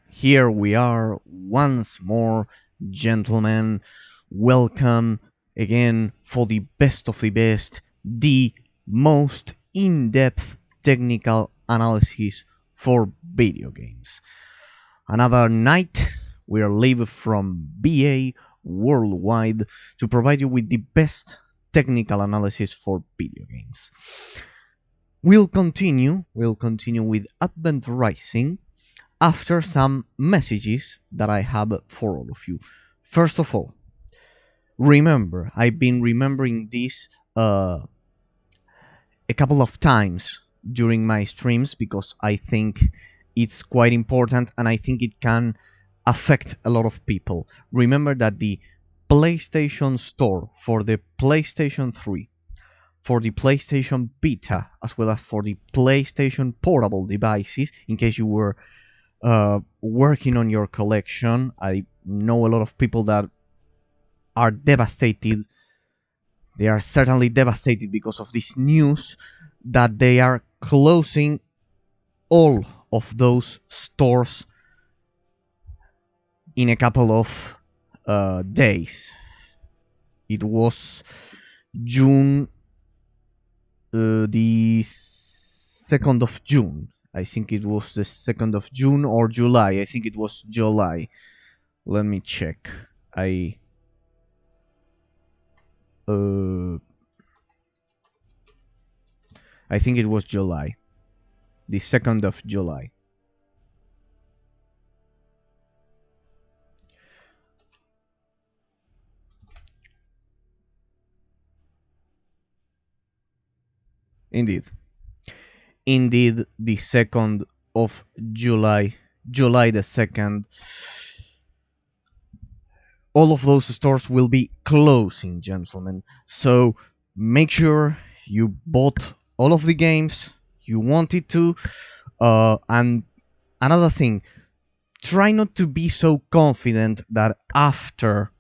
Here we are once more, gentlemen. Welcome again for the best of the best, the most in-depth technical analysis for video games. Another night, we are live from BA Worldwide to provide you with the best technical analysis for video games. We'll continue with Advent Rising after some messages that I have for all of you. First of all, remember, I've been remembering this a couple of times during my streams because I think it's quite important and I think it can affect a lot of people. Remember that the PlayStation Store for the PlayStation 3, for the PlayStation Vita, as well as for the PlayStation Portable devices, in case you were working on your collection. I know a lot of people that are devastated. They are certainly devastated because of this news that they are closing all of those stores in a couple of days. It was June, the 2nd of June. I think it was the 2nd of June or July. I think it was July. Let me check. I think it was July. The 2nd of July. Indeed, the 2nd of July, July the 2nd, all of those stores will be closing, gentlemen. So make sure you bought all of the games you wanted to. And another thing, try not to be so confident that after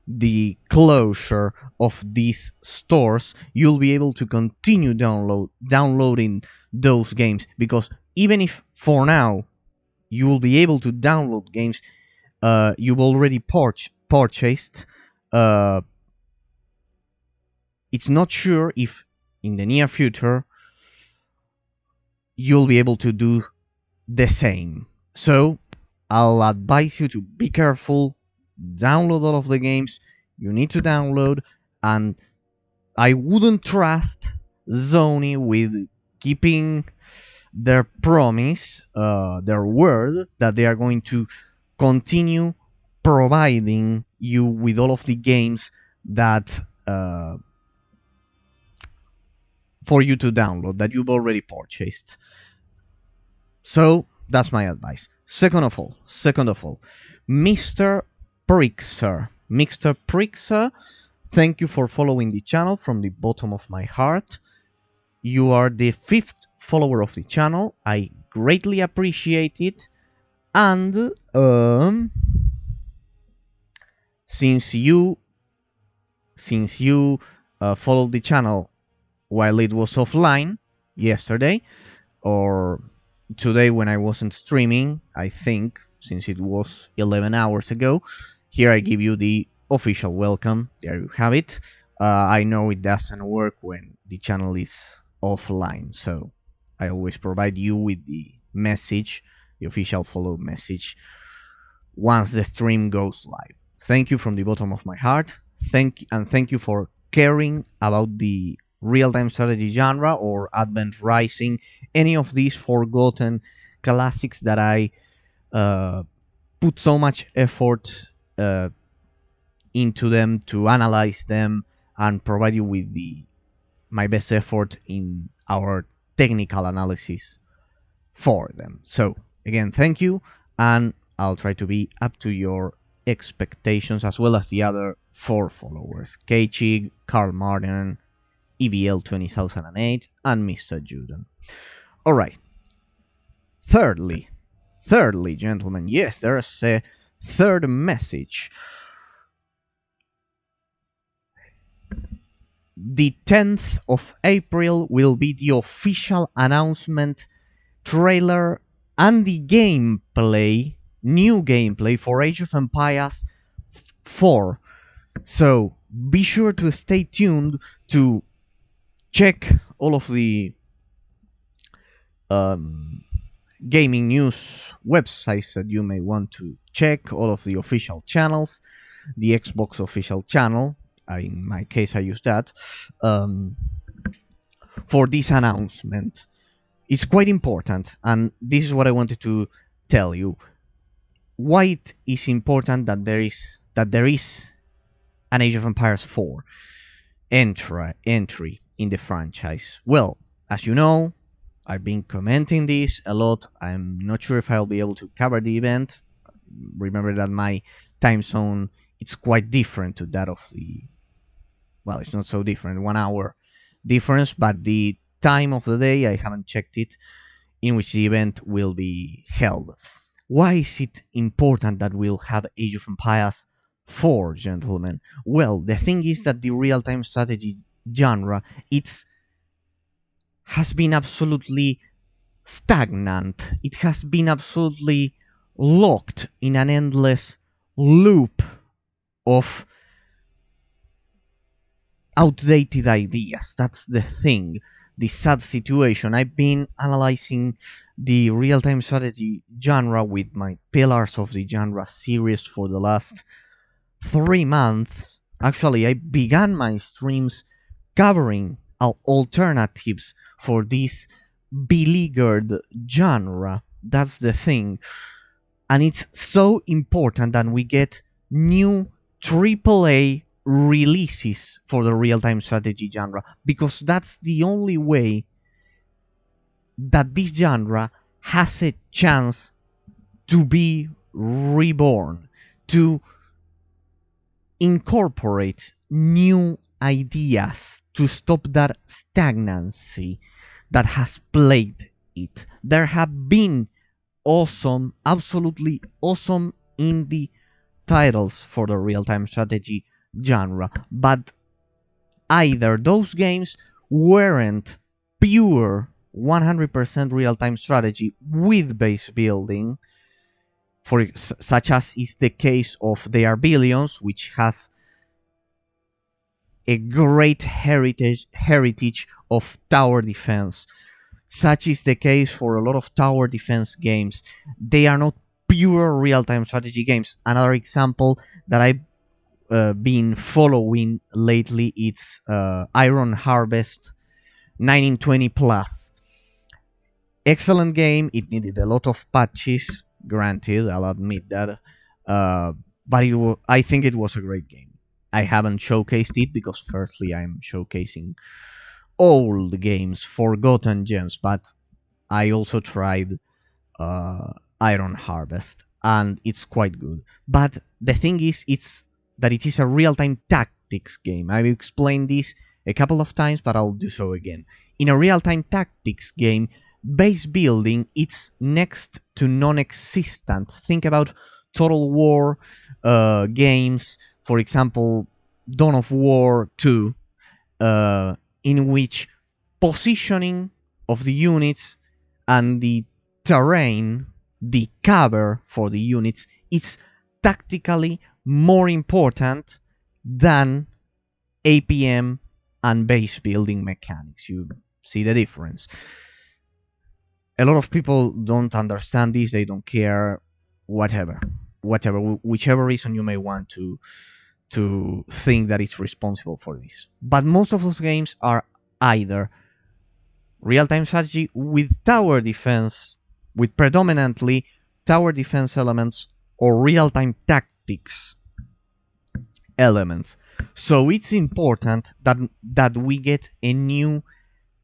the closure of these stores you'll be able to continue downloading those games, because even if for now you will be able to download games you've already purchased, it's not sure if in the near future you'll be able to do the same. So I'll advise you to be careful, download all of the games you need to download, and I wouldn't trust Sony with keeping their promise, their word, that they are going to continue providing you with all of the games that for you to download that you've already purchased. So that's my advice. Second of all, Mr. Prixer, thank you for following the channel from the bottom of my heart. You are the 5th follower of the channel. I greatly appreciate it. And since you followed the channel while it was offline yesterday or today when I wasn't streaming, I think, since it was 11 hours ago, here I give you the official welcome. There you have it. I know it doesn't work when the channel is offline, so I always provide you with the message, the official follow message, once the stream goes live. Thank you from the bottom of my heart. Thank you for caring about the real-time strategy genre or Advent Rising, any of these forgotten classics that I put so much effort into them, to analyze them and provide you with my best effort in our technical analysis for them. So again, thank you, and I'll try to be up to your expectations, as well as the other 4 followers: Keichig, Carl Martin, EVL 20008, and Mr. Juden. Alright. Thirdly, gentlemen, yes, there's a third message. The 10th of April will be the official announcement, trailer, and the gameplay new gameplay for Age of Empires 4. So be sure to stay tuned to check all of the um, gaming news websites that you may want to check, all of the official channels, the Xbox official channel. In my case, I use that for this announcement. It's quite important, and this is what I wanted to tell you. Why it is important that there is an Age of Empires 4 entry in the franchise. Well, as you know, I've been commenting this a lot. I'm not sure if I'll be able to cover the event. Remember that my time zone it's quite different to that of the, well, it's not so different, 1 hour difference, but the time of the day I haven't checked it in which the event will be held. Why is it important that we'll have Age of Empires 4, gentlemen? Well, the thing is that the real-time strategy genre has been absolutely stagnant. It has been absolutely locked in an endless loop of outdated ideas. That's the thing, the sad situation. I've been analyzing the real-time strategy genre with my Pillars of the Genre series for the last 3 months. Actually, I began my streams covering alternatives for this beleaguered genre. That's the thing. And it's so important that we get new AAA releases for the real-time strategy genre, because that's the only way that this genre has a chance to be reborn, to incorporate new ideas, to stop that stagnancy that has plagued it. There have been awesome, absolutely awesome indie titles for the real-time strategy genre, but either those games weren't pure 100% real-time strategy with base building, such as is the case of They Are Billions, which has a great heritage of tower defense. Such is the case for a lot of tower defense games. They are not pure real-time strategy games. Another example that I've been following lately, it's Iron Harvest 1920 Plus. Excellent game. It needed a lot of patches, granted, I'll admit that. But I think it was a great game. I haven't showcased it because firstly I'm showcasing old games, forgotten gems, but I also tried Iron Harvest, and it's quite good. But the thing is, it's that it is a real-time tactics game. I've explained this a couple of times, but I'll do so again. In a real-time tactics game, base building it's next to non-existent. Think about Total War games, for example, Dawn of War 2, in which positioning of the units and the terrain, the cover for the units, it's tactically more important than APM and base building mechanics. You see the difference. A lot of people don't understand this, they don't care, whatever, whichever reason you may want to think that it's responsible for this. But most of those games are either real-time strategy with tower defense, with predominantly tower defense elements, or real-time tactics elements. So it's important that we get a new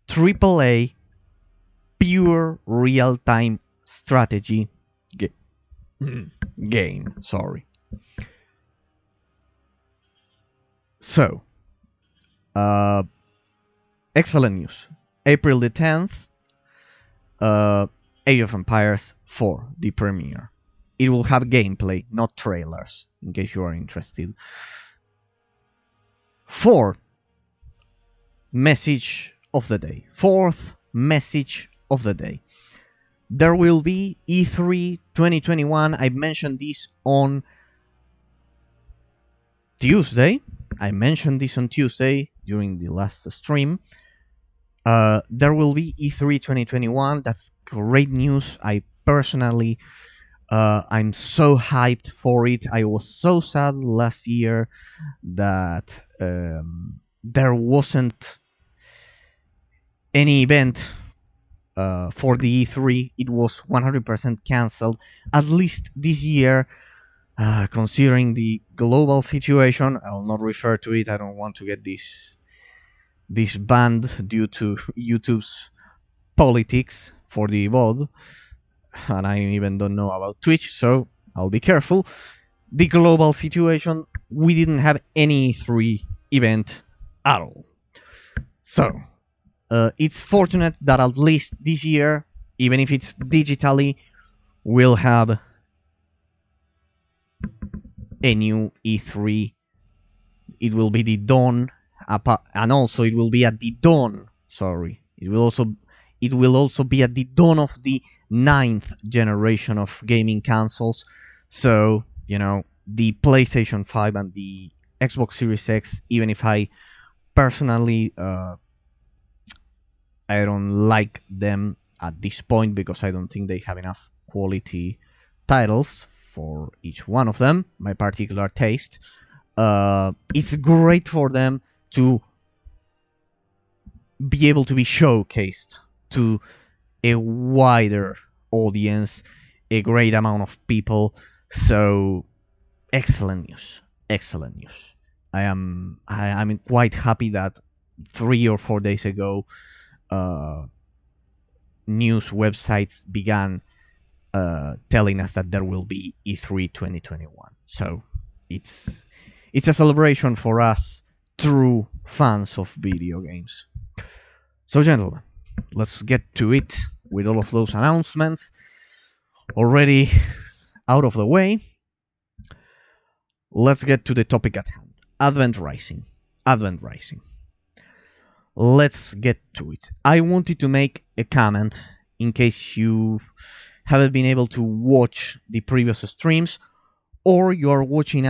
AAA pure real-time strategy game. Sorry. So, excellent news. April the 10th, Age of Empires 4, the premiere. It will have gameplay, not trailers, in case you are interested. Fourth message of the day. There will be E3 2021. I mentioned this on Tuesday. During the last stream. There will be E3 2021. That's great news. I personally, I'm so hyped for it. I was so sad last year that there wasn't any event for the E3. It was 100% cancelled. At least this year, considering the global situation, I will not refer to it. I don't want to get this banned due to YouTube's politics for the VOD, and I even don't know about Twitch, so I'll be careful. The global situation, we didn't have any E3 event at all. So, it's fortunate that at least this year, even if it's digitally, we'll have a new E3. It will be the dawn, and also it will be at the dawn. It will also be at the dawn of the 9th generation of gaming consoles. So, the PlayStation 5 and the Xbox Series X, even if I personally I don't like them at this point because I don't think they have enough quality titles for each one of them, my particular taste. It's great for them to be able to be showcased to a wider audience, a great amount of people. So excellent news. I'm quite happy that 3 or 4 days ago, news websites began telling us that there will be E3 2021. So it's a celebration for us true fans of video games. So, gentlemen, let's get to it with all of those announcements already out of the way. Let's get to the topic at hand. Advent Rising. Let's get to it. I wanted to make a comment in case you haven't been able to watch the previous streams, or you are watching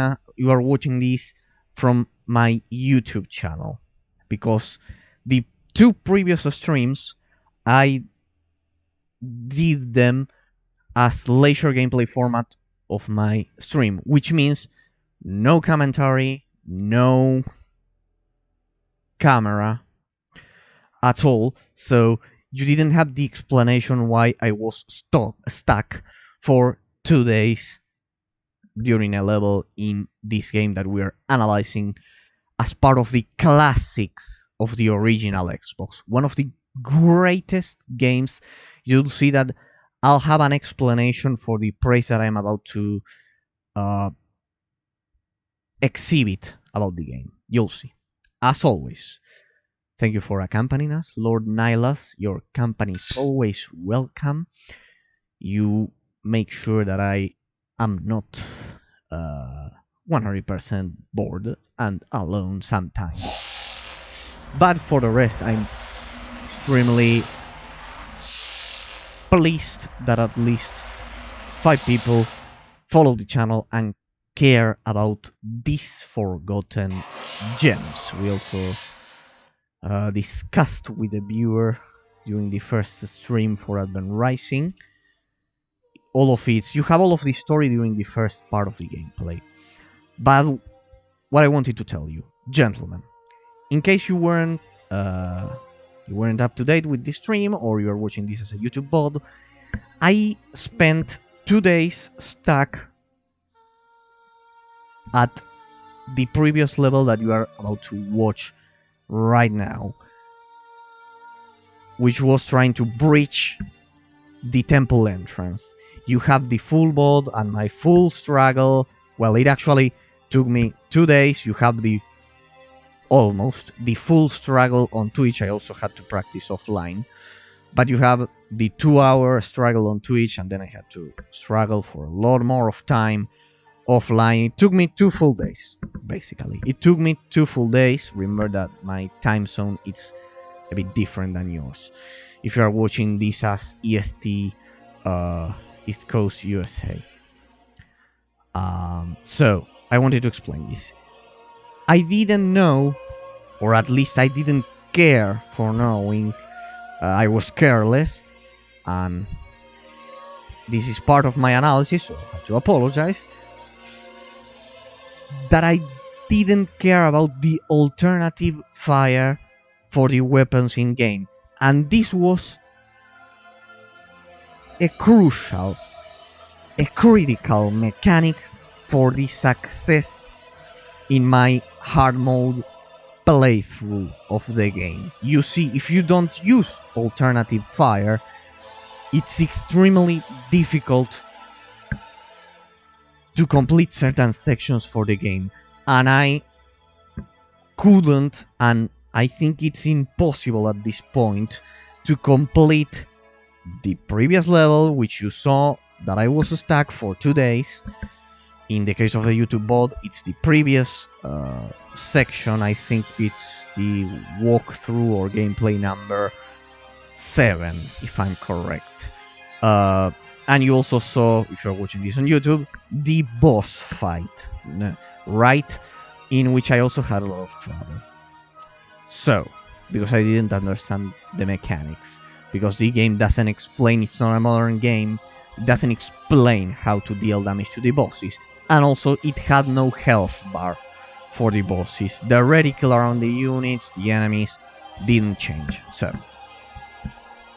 this from my YouTube channel, because the 2 previous streams I did them as leisure gameplay format of my stream, which means no commentary, no camera at all. So you didn't have the explanation why I was stuck for 2 days during a level in this game that we are analyzing as part of the classics of the original Xbox. One of the greatest games. You'll see that I'll have an explanation for the praise that I'm about to exhibit about the game. You'll see. As always, thank you for accompanying us. Lord Nylas, your company is always welcome. You make sure that I am not 100% bored and alone sometimes. But for the rest, I'm extremely pleased that at least 5 people follow the channel and care about these forgotten gems. We also discussed with the viewer during the first stream for Advent Rising. You have all of the story during the first part of the gameplay. But what I wanted to tell you, gentlemen, in case you weren't up to date with this stream, or you are watching this as a YouTube VOD, I spent 2 days stuck at the previous level that you are about to watch right now, which was trying to breach the temple entrance. You have the full VOD and my full struggle. Well, it actually took me 2 days. You have almost the full struggle on Twitch. I also had to practice offline. But you have the 2-hour struggle on Twitch, and then I had to struggle for a lot more of time offline. It took me 2 full days, basically. Remember that my time zone is a bit different than yours. If you are watching this as EST East Coast USA. So I wanted to explain this. I didn't know, or at least I didn't care for knowing. I was careless, and this is part of my analysis, so I have to apologize, that I didn't care about the alternative fire for the weapons in game. And this was a crucial, a critical mechanic for the success in my hard mode playthrough of the game. You see, if you don't use alternative fire, it's extremely difficult to complete certain sections for the game, and I couldn't, and I think it's impossible at this point, to complete the previous level, which you saw that I was stuck for 2 days. In the case of the YouTube bot, it's the previous section. I think it's the walkthrough or gameplay number 7, if I'm correct. And you also saw, if you're watching this on YouTube, the boss fight, right? In which I also had a lot of trouble. So, because I didn't understand the mechanics, because the game doesn't explain, it's not a modern game, it doesn't explain how to deal damage to the bosses, and also it had no health bar for the bosses. The reticle around the units, the enemies, didn't change, so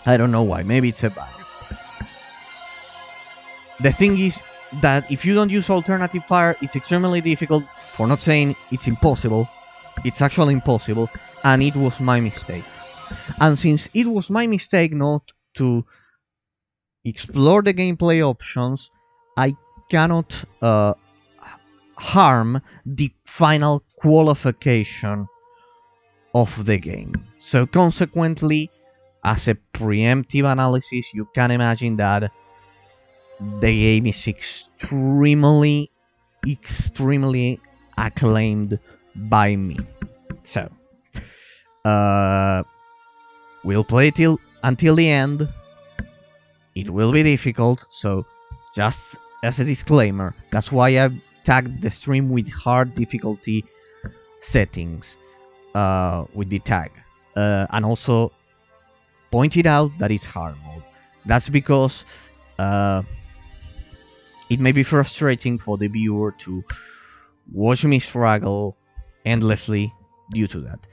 I don't know why, maybe it's a bug. The thing is that if you don't use alternative fire, it's extremely difficult, for not saying it's impossible. It's actually impossible, and it was my mistake. And since it was my mistake not to explore the gameplay options, I cannot harm the final qualification of the game. So consequently, as a preemptive analysis, you can imagine that the game is extremely acclaimed by me. So, we'll play until the end. It will be difficult, so just as a disclaimer, that's why I've tagged the stream with hard difficulty settings with the tag, and also pointed out that it's hard mode. That's because it may be frustrating for the viewer to watch me struggle endlessly due to that.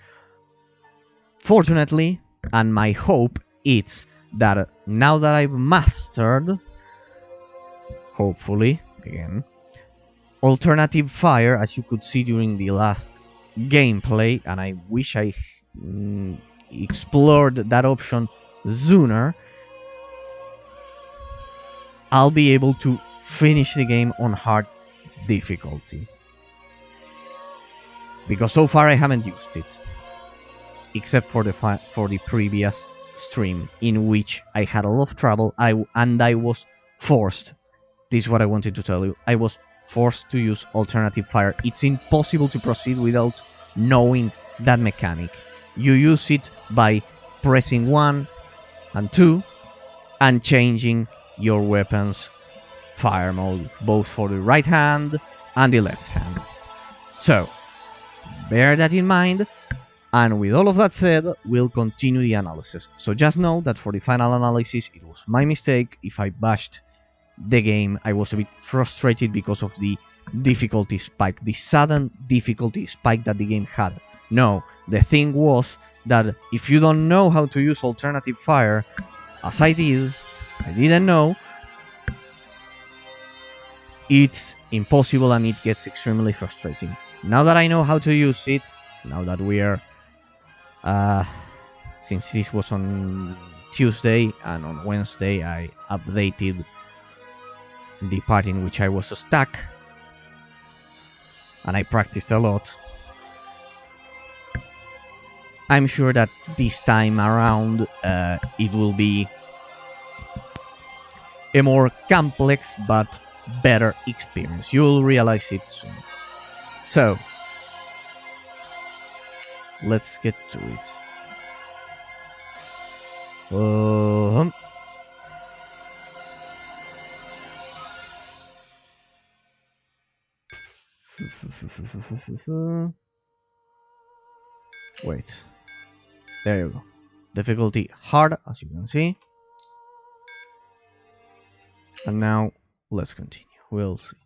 Fortunately, and my hope is that now that I've mastered, hopefully, again, alternative fire, as you could see during the last gameplay, and I wish I explored that option sooner, I'll be able to finish the game on hard difficulty. Because so far I haven't used it, except for the previous stream, in which I had a lot of trouble, and I was forced. This is what I wanted to tell you. I was forced to use alternative fire. It's impossible to proceed without knowing that mechanic. You use it by pressing 1 and 2 and changing your weapon's fire mode, both for the right hand and the left hand. So, bear that in mind, and with all of that said, we'll continue the analysis. So just know that for the final analysis, it was my mistake if I bashed the game. I was a bit frustrated because of the difficulty spike, the sudden difficulty spike that the game had. No, the thing was that if you don't know how to use alternative fire, as I didn't know, it's impossible and it gets extremely frustrating. Now that I know how to use it, now that we are since this was on Tuesday, and on Wednesday I updated the part in which I was stuck, and I practiced a lot. I'm sure that this time around it will be a more complex but better experience. You'll realize it soon. So, let's get to it. Wait. There you go. Difficulty hard, as you can see. And now, let's continue. We'll see.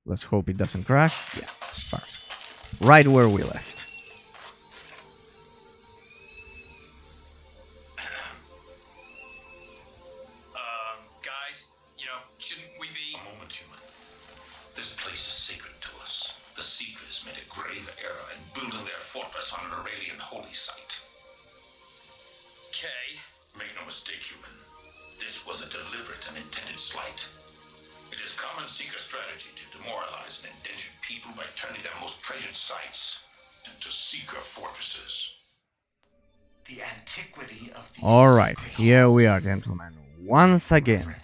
Let's hope it doesn't crash. Yeah, perfect. Right where we left. Guys, shouldn't we be... A moment, human. This place is sacred to us. The Seekers made a grave error in building their fortress on an aurelian holy site. Okay. Make no mistake, human. This was a deliberate and intended slight. It is common Seeker strategy to demoralize an indentured people by turning their most treasured sites into Seeker fortresses. The antiquity of these... Alright, here we are, gentlemen. Once again.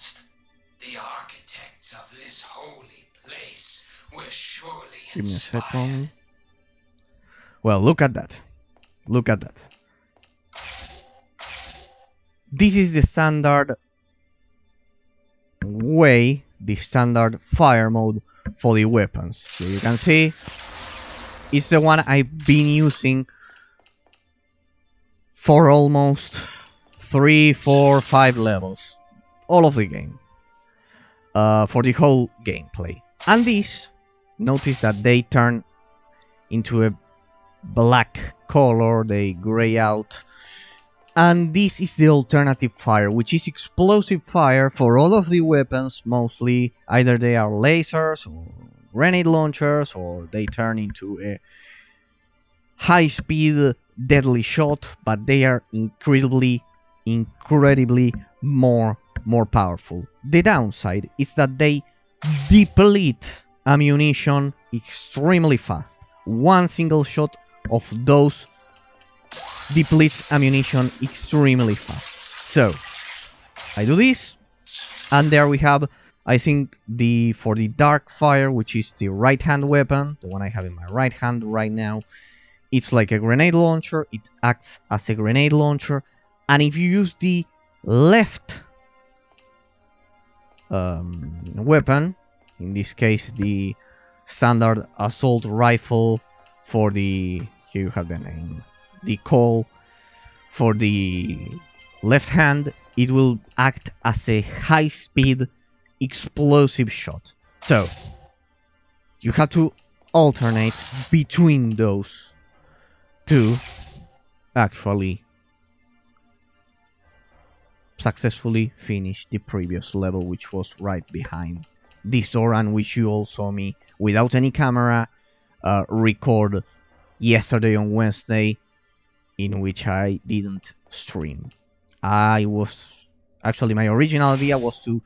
The architects of this holy place were surely Give me a inspired. second. Well, look at that. Look at that. This is the standard way, the standard fire mode for the weapons. So you can see it's the one I've been using for almost 3, 4, 5 levels. All of the game. For the whole gameplay. And these, notice that they turn into a black color, they gray out. And this is the alternative fire, which is explosive fire for all of the weapons, mostly. Either they are lasers or grenade launchers, or they turn into a high-speed deadly shot, but they are incredibly more powerful. The downside is that they deplete ammunition extremely fast. One single shot of those depletes ammunition extremely fast. So I do this, and there we have, I think, for the dark fire, which is the right hand weapon, the one I have in my right hand right now. It's like a grenade launcher, it acts as a grenade launcher, and if you use the left weapon, in this case the standard assault rifle for the, here you have the name, the call for the left hand, it will act as a high-speed explosive shot. So you have to alternate between those two actually successfully finish the previous level, which was right behind this door, and which you all saw me without any camera record yesterday on Wednesday, in which I didn't stream. My original idea was to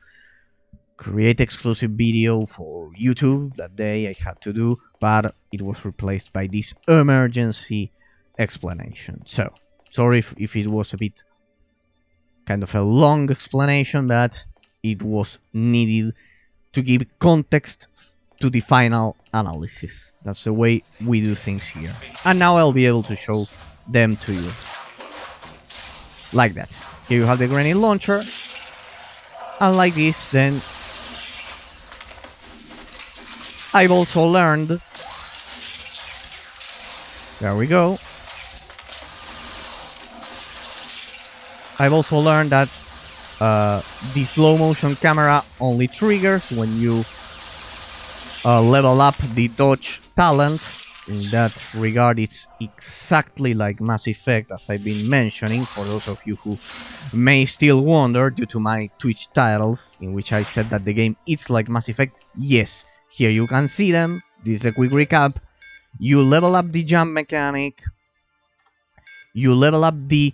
create exclusive video for YouTube that day. I had to do, but it was replaced by this emergency explanation. So sorry if it was a bit kind of a long explanation, but it was needed to give context to the final analysis. That's the way we do things here. And now I'll be able to show them to you. Like that. Here you have the grenade launcher. And like this, then I've also learned... There we go. I've also learned that the slow motion camera only triggers when you level up the dodge talent. In that regard, it's exactly like Mass Effect, as I've been mentioning, for those of you who may still wonder due to my Twitch titles, in which I said that the game is like Mass Effect. Yes, here you can see them. This is a quick recap. You level up the jump mechanic, you level up the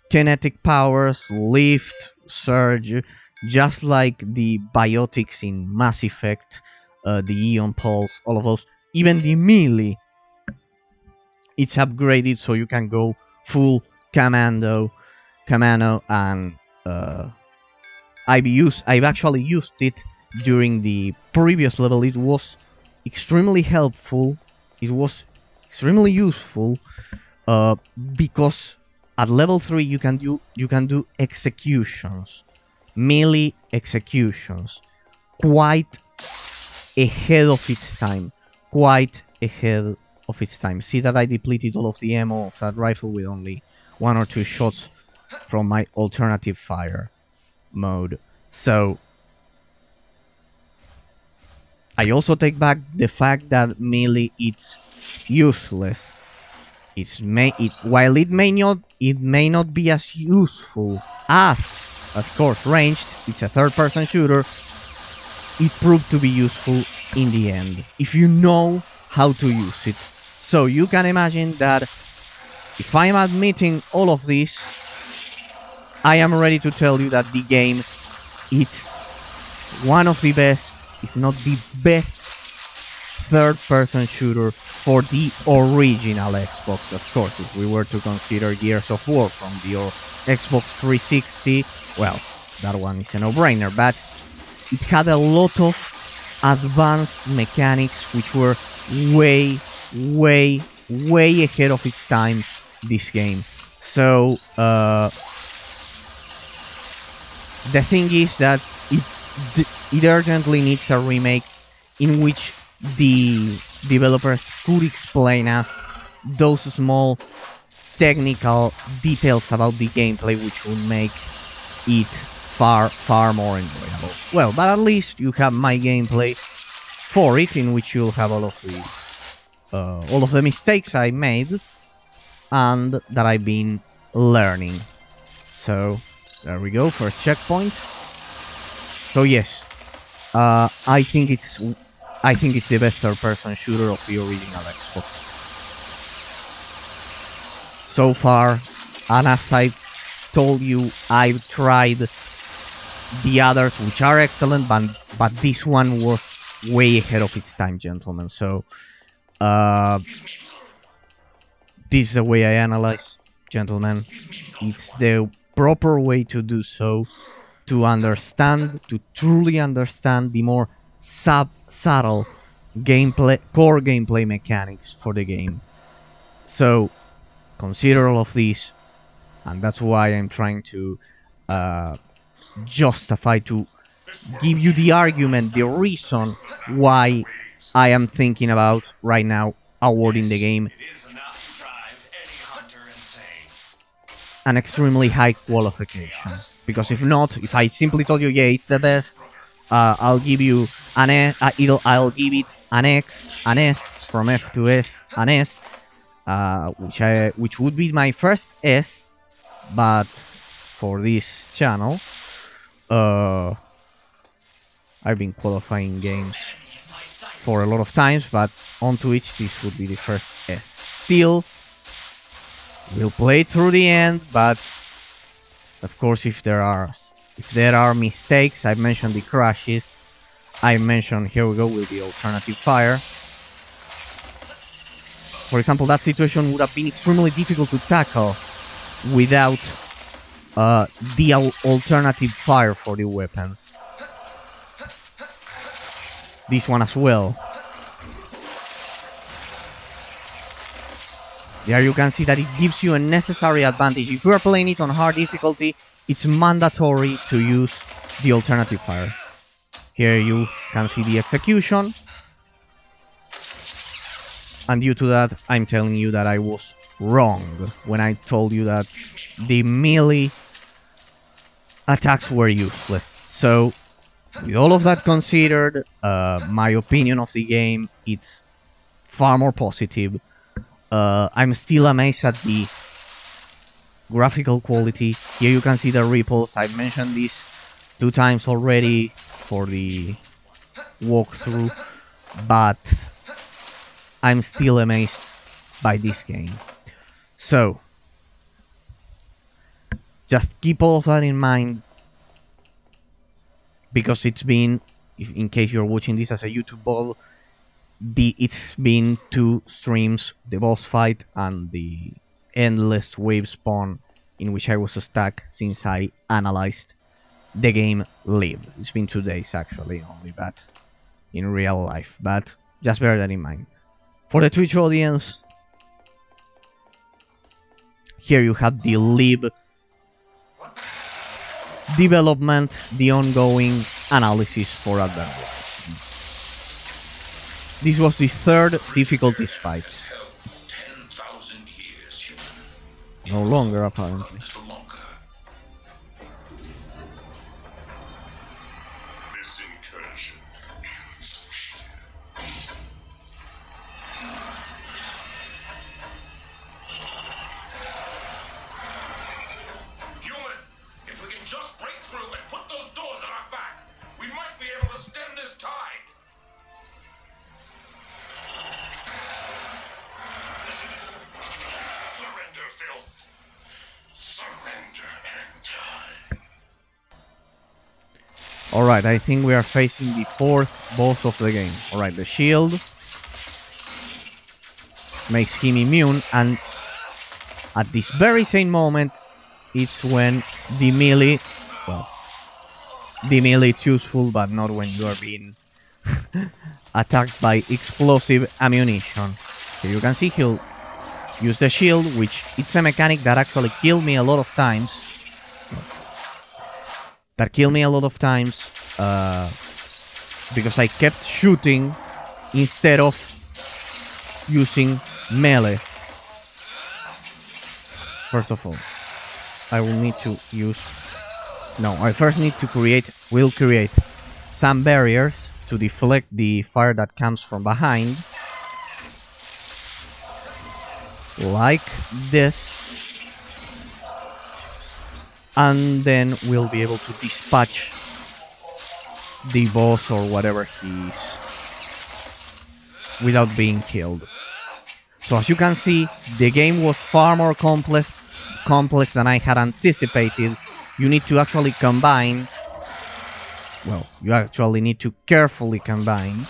kinetic powers, lift, surge, just like the biotics in Mass Effect, the Ion Pulse, all of those. Even the melee, it's upgraded so you can go full commando, and I've actually used it during the previous level. It was extremely helpful. It was extremely useful because at level 3 you can do executions, melee executions, quite ahead of its time, quite ahead of its time. See that I depleted all of the ammo of that rifle with only 1 or 2 shots from my alternative fire mode. So I also take back the fact that melee it's useless. While it may not be as useful as, of course, ranged. It's a third-person shooter. It proved to be useful in the end if you know how to use it. So you can imagine that if I'm admitting all of this, I am ready to tell you that the game it's one of the best, if not the best, third-person shooter for the original Xbox. Of course, if we were to consider Gears of War from the Xbox 360, well, that one is a no-brainer, but it had a lot of advanced mechanics which were way, way, way ahead of its time, this game. So, the thing is that it urgently needs a remake in which the developers could explain us those small technical details about the gameplay which would make it far, far more enjoyable. Well, but at least you have my gameplay for it, in which you'll have all of the mistakes I made and that I've been learning. So there we go, first checkpoint. So yes, I think it's the best third-person shooter of the original Xbox so far, and as I told you, I've tried the others, which are excellent, but this one was way ahead of its time, gentlemen. So this is the way I analyze, gentlemen. It's the proper way to do so, to truly understand the more subtle core gameplay mechanics for the game. So consider all of these, and that's why I'm trying to justify, to give you the argument, the reason why I am thinking about right now awarding the game an extremely high qualification. Because if not, if I simply told you, yeah, it's the best, I'll give you an I'll give it an X, an S, from F to S, an S, which would be my first S, but for this channel, I've been qualifying games for a lot of times, but on Twitch this would be the first S. Still, we'll play through the end, but of course if there are mistakes, I've mentioned the crashes, I mentioned, here we go, with the alternative fire. For example, that situation would have been extremely difficult to tackle without the alternative fire for the weapons. This one as well. There you can see that it gives you a necessary advantage. If you are playing it on hard difficulty, it's mandatory to use the alternative fire. Here you can see the execution. And due to that, I'm telling you that I was wrong when I told you that the melee attacks were useless. So, with all of that considered, my opinion of the game, it's far more positive. I'm still amazed at the graphical quality. Here you can see the ripples. I've mentioned this 2 times already for the walkthrough, but I'm still amazed by this game. So, just keep all of that in mind, because it's been, in case you're watching this as a YouTube ball, it's been 2 streams, the boss fight and the endless wave spawn in which I was stuck since I analyzed the game live. It's been 2 days actually only, but in real life, but just bear that in mind. For the Twitch audience, here you have the live development, the ongoing analysis for Advent Wars. This was the third difficulty spike. Has held for 10,000 years, human. No longer, apparently. A little longer. This incursion ends here. Human, if we can just break through and put those doors on our back, we might be able to stem this tide. Surrender, filth. Surrender and die. Alright, I think we are facing the fourth boss of the game. Alright, the shield makes him immune, and at this very same moment, it's when the melee... Well, the melee is useful, but not when you are being attacked by explosive ammunition. Here you can see he'll use the shield, which it's a mechanic that actually killed me a lot of times. Because I kept shooting instead of using melee. First of all, I will need to use... No, I first need to create some barriers to deflect the fire that comes from behind. Like this. And then we'll be able to dispatch the boss or whatever he is without being killed. So as you can see, the game was far more complex than I had anticipated. You need to actually combine... Well, you actually need to carefully combine.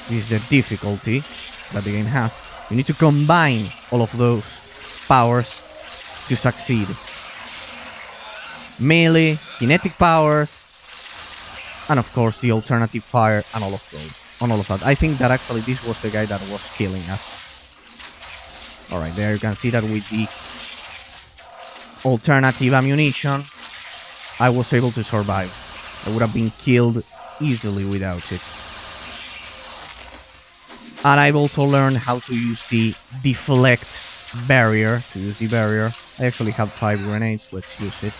This is the difficulty that the game has. You need to combine all of those powers to succeed. Melee, kinetic powers, and of course the alternative fire and all of those. On all of that. I think that actually this was the guy that was killing us. Alright, there you can see that with the alternative ammunition, I was able to survive. I would have been killed easily without it. And I've also learned how to use the deflect barrier. I actually have 5 grenades, let's use it.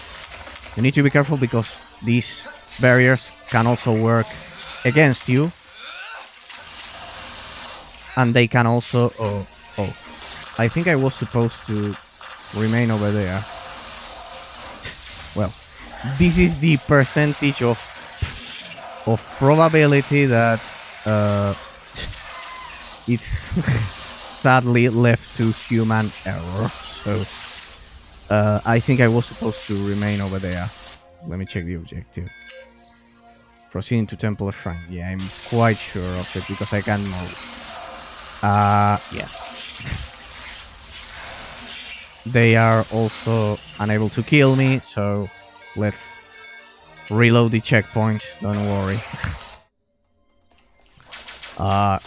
You need to be careful because these barriers can also work against you. And they can also... Oh. I think I was supposed to remain over there. Well, this is the percentage of probability that it's sadly left to human error. So I think I was supposed to remain over there. Let me check the objective. Proceeding to Temple of Shrine. Yeah, I'm quite sure of it because I can't move. Yeah. They are also unable to kill me, so let's reload the checkpoint, don't worry.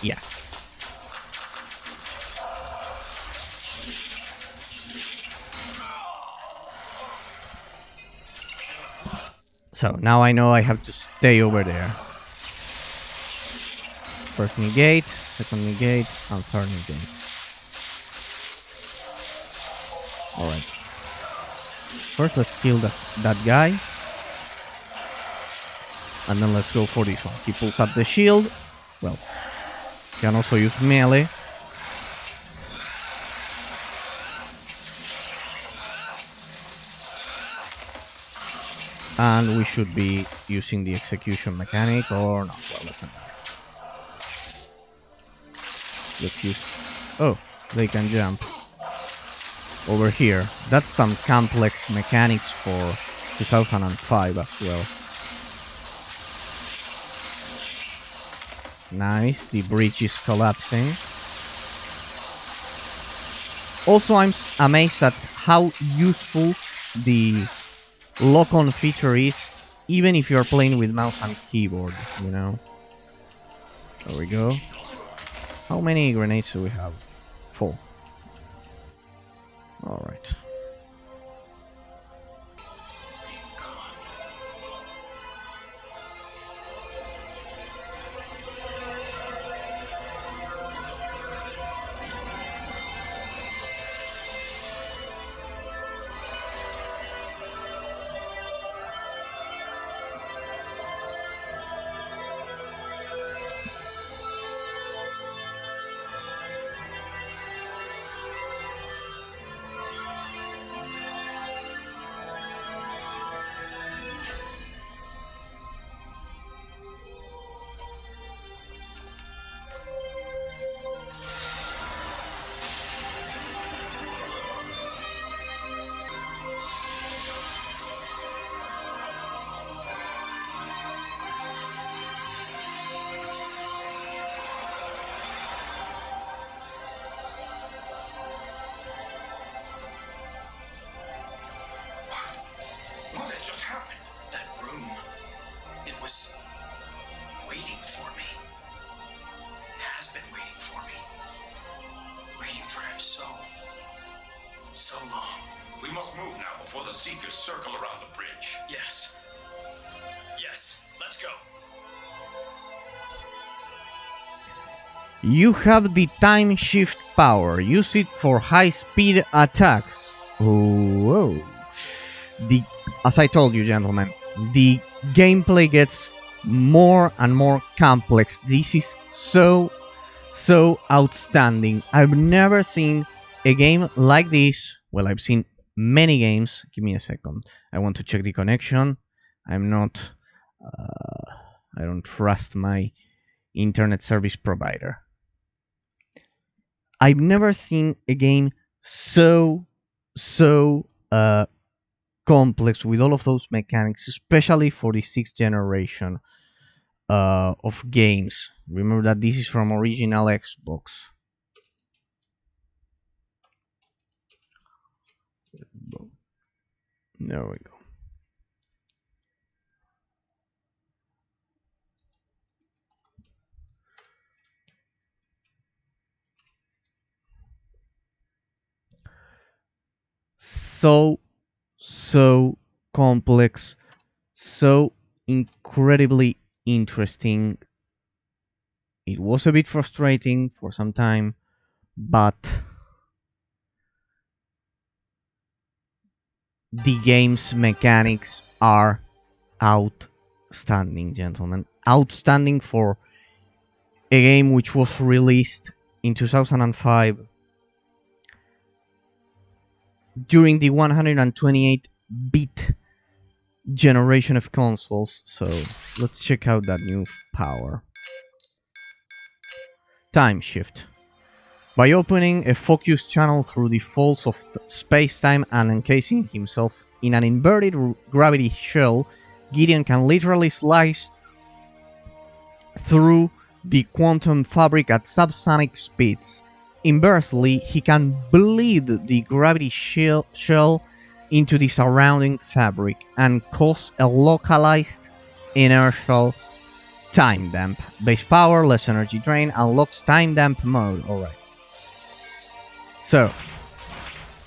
Yeah. So now I know I have to stay over there. First negate, second negate, and third negate. Alright. First let's kill that guy. And then let's go for this one. He pulls up the shield. Well, you can also use melee. And we should be using the execution mechanic or not. Well, let's not. Let's use... Oh, they can jump over here. That's some complex mechanics for 2005 as well. Nice, the bridge is collapsing. Also, I'm amazed at how useful the lock-on feature is, even if you're playing with mouse and keyboard, you know. There we go. How many grenades do we have? 4. Alright. was waiting for me. Has been waiting for me. Waiting for him so long. We must move now before the Seekers circle around the bridge. Yes. Yes, let's go. You have the time shift power. Use it for high-speed attacks. Whoa. As I told you, gentlemen, the gameplay gets more and more complex. This is so outstanding. I've never seen a game like this. Well, I've seen many games. Give me a second. I want to check the connection. I'm not... I don't trust my internet service provider. I've never seen a game so complex with all of those mechanics, especially for the 6th generation of games. Remember that this is from original Xbox. There we go. So complex, so incredibly interesting. It was a bit frustrating for some time, but the game's mechanics are outstanding, gentlemen. Outstanding for a game which was released in 2005 during the 128-bit generation of consoles. So let's check out that new power. Time shift. By opening a focus channel through the folds of space-time and encasing himself in an inverted gravity shell, Gideon can literally slice through the quantum fabric at subsonic speeds. Inversely, he can bleed the gravity shell into the surrounding fabric and cause a localized inertial time damp. Base power, less energy drain, unlocks time damp mode. Alright. So,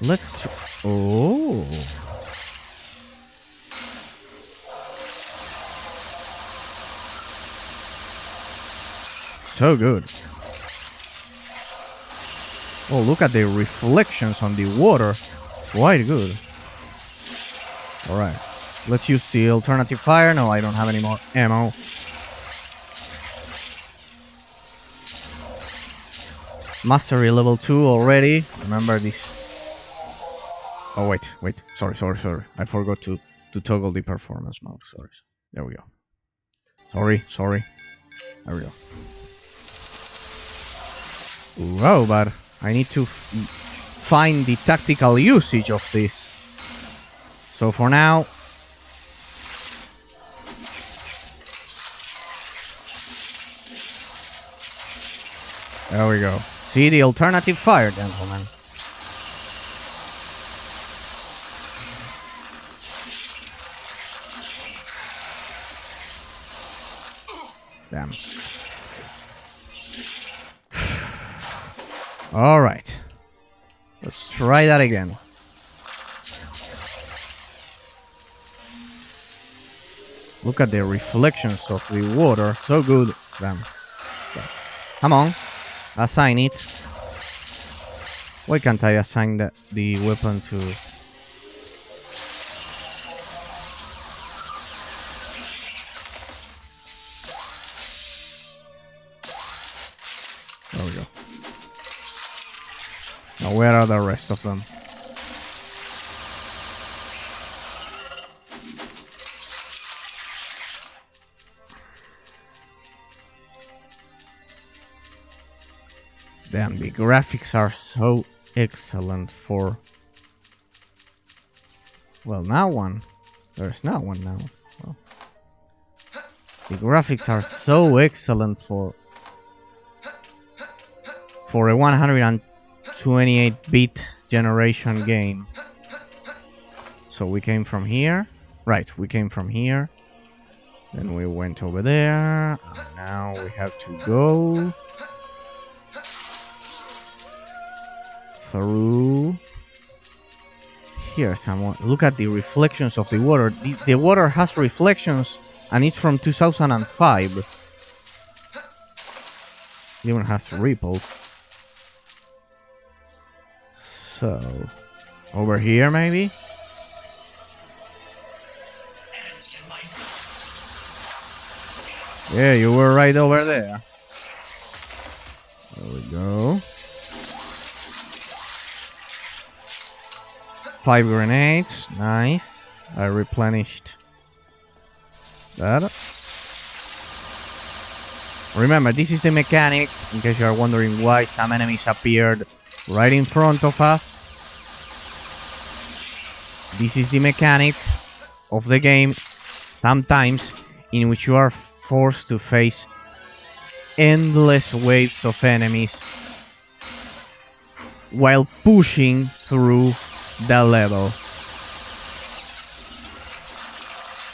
let's... Oh... So good. Oh, look at the reflections on the water. Quite good. Alright. Let's use the alternative fire. No, I don't have any more ammo. Mastery level 2 already. Remember this. Oh, wait. Sorry. I forgot to toggle the performance mode. Sorry. There we go. Sorry. There we go. Wow, but I need to find the tactical usage of this. So for now... There we go. See the alternative fire, gentlemen. Damn. Alright. Let's try that again. Look at the reflections of the water. So good. Damn. Okay. Come on. Assign it. Why can't I assign the weapon to... There we go. Now where are the rest of them? Damn, the graphics are so excellent for... Well, now one. There's not one now. Well, the graphics are so excellent for a 128-bit generation game. So we came from here. Right, we came from here. Then we went over there. And now we have to go through here. Someone look at the reflections of the water. The water has reflections, and it's from 2005. It even has ripples. So over here maybe. Yeah, you were right over there. There we go. 5 grenades. Nice. I replenished that. Remember, this is the mechanic, in case you are wondering why some enemies appeared right in front of us. This is the mechanic of the game, sometimes, in which you are forced to face endless waves of enemies while pushing through the level.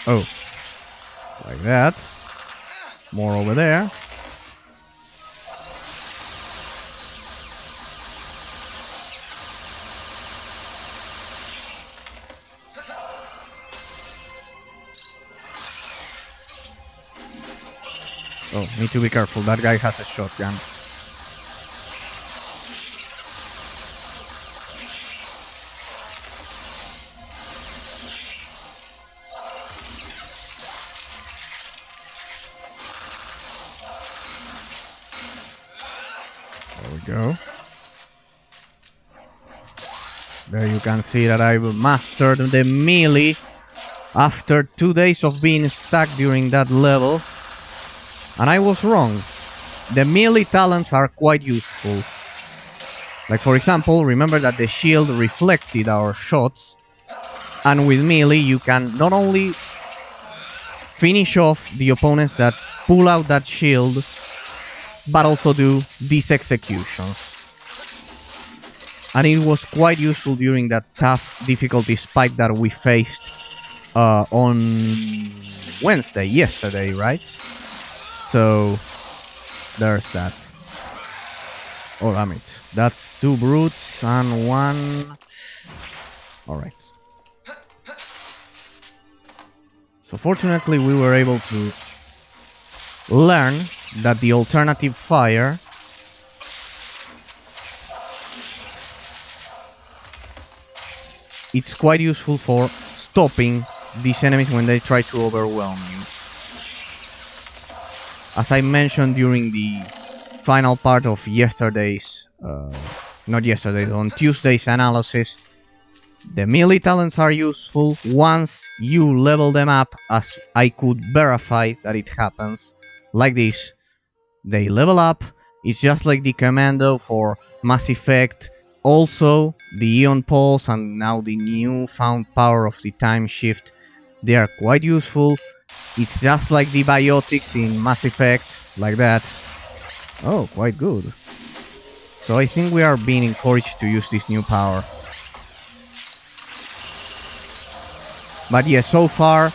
Oh, like that. More over there. Oh, need to be careful. That guy has a shotgun. There we go. There you can see that I've mastered the melee after 2 days of being stuck during that level. And I was wrong. The melee talents are quite useful. Like for example, remember that the shield reflected our shots. And with melee you can not only finish off the opponents that pull out that shield, but also do these executions. And it was quite useful during that tough difficulty spike that we faced on Wednesday, yesterday, right? So there's that. Oh damn it. That's 2 brutes and 1... Alright. So fortunately we were able to learn that the alternative fire it's quite useful for stopping these enemies when they try to overwhelm you. As I mentioned during the final part of yesterday's, not yesterday, on Tuesday's analysis, the melee talents are useful once you level them up, as I could verify that it happens like this. They level up, it's just like the commando for Mass Effect, also the Ion Pulse and now the newfound power of the Timeshift. They are quite useful. It's just like the biotics in Mass Effect, like that. Oh, quite good. So I think we are being encouraged to use this new power. But yeah, so far,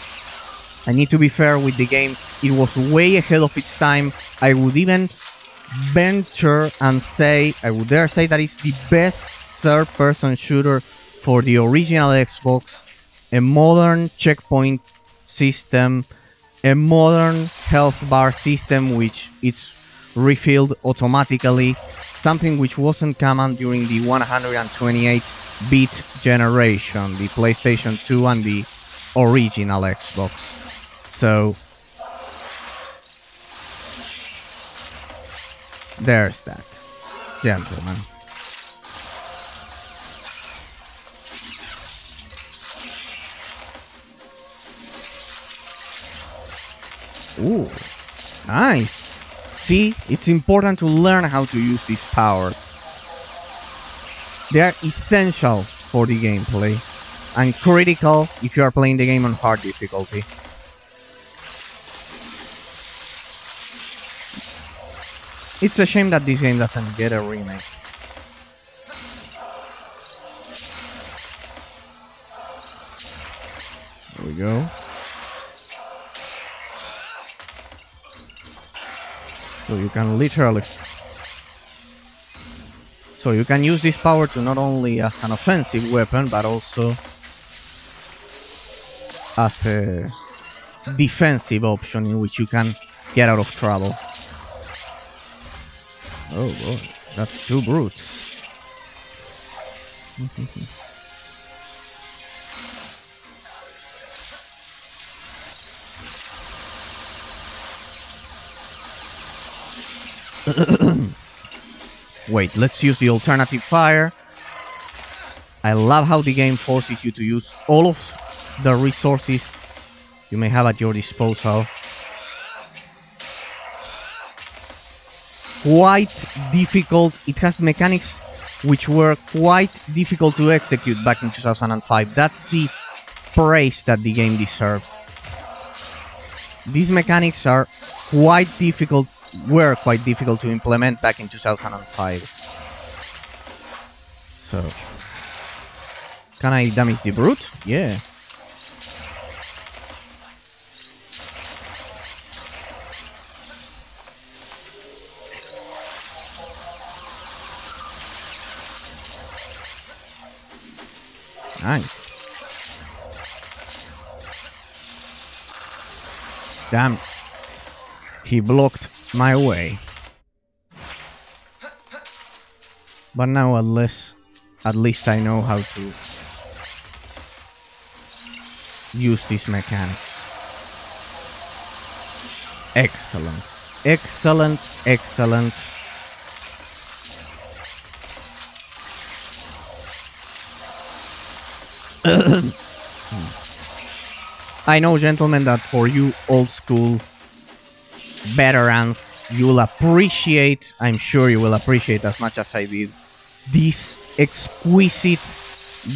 I need to be fair with the game. It was way ahead of its time. I would even venture and say, I would dare say that it's the best third-person shooter for the original Xbox. A modern checkpoint system, a modern health bar system which it's refilled automatically, something which wasn't common during the 128-bit generation, the PlayStation 2 and the original Xbox. So there's that, gentlemen. Ooh, nice. See, it's important to learn how to use these powers. They are essential for the gameplay and critical if you are playing the game on hard difficulty. It's a shame that this game doesn't get a remake. There we go. So you can literally... So you can use this power to not only as an offensive weapon, but also as a defensive option in which you can get out of trouble. Oh boy, that's 2 brutes. Wait, let's use the alternative fire. I love how the game forces you to use all of the resources you may have at your disposal. Quite difficult. It has mechanics which were quite difficult to execute back in 2005. That's the praise that the game deserves. These mechanics are quite difficult, were quite difficult to implement back in 2005. So, can I damage the brute? Yeah. Nice. Damn. He blocked my way. But now at least I know how to use these mechanics. Excellent. Excellent, excellent. I know, gentlemen, that for you old school veterans, you'll appreciate, I'm sure you will appreciate as much as I did, this exquisite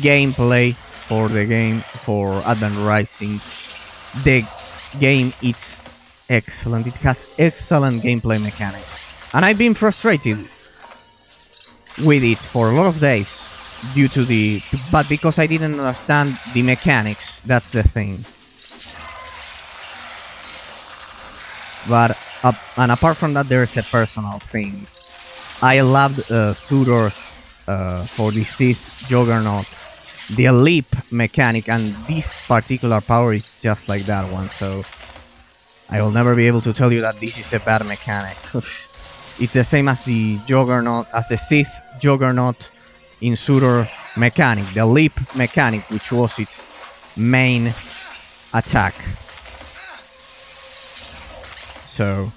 gameplay for the game, for Advent Rising. The game is excellent. It has excellent gameplay mechanics. And I've been frustrated with it for a lot of days due to the... but because I didn't understand the mechanics, that's the thing. But and apart from that, there's a personal thing. I loved Sudor's for the Sith Juggernaut, the leap mechanic, and this particular power is just like that one, so I will never be able to tell you that this is a bad mechanic. It's the same as the Juggernaut, as the Sith Juggernaut in Sudor mechanic, the leap mechanic, which was its main attack. So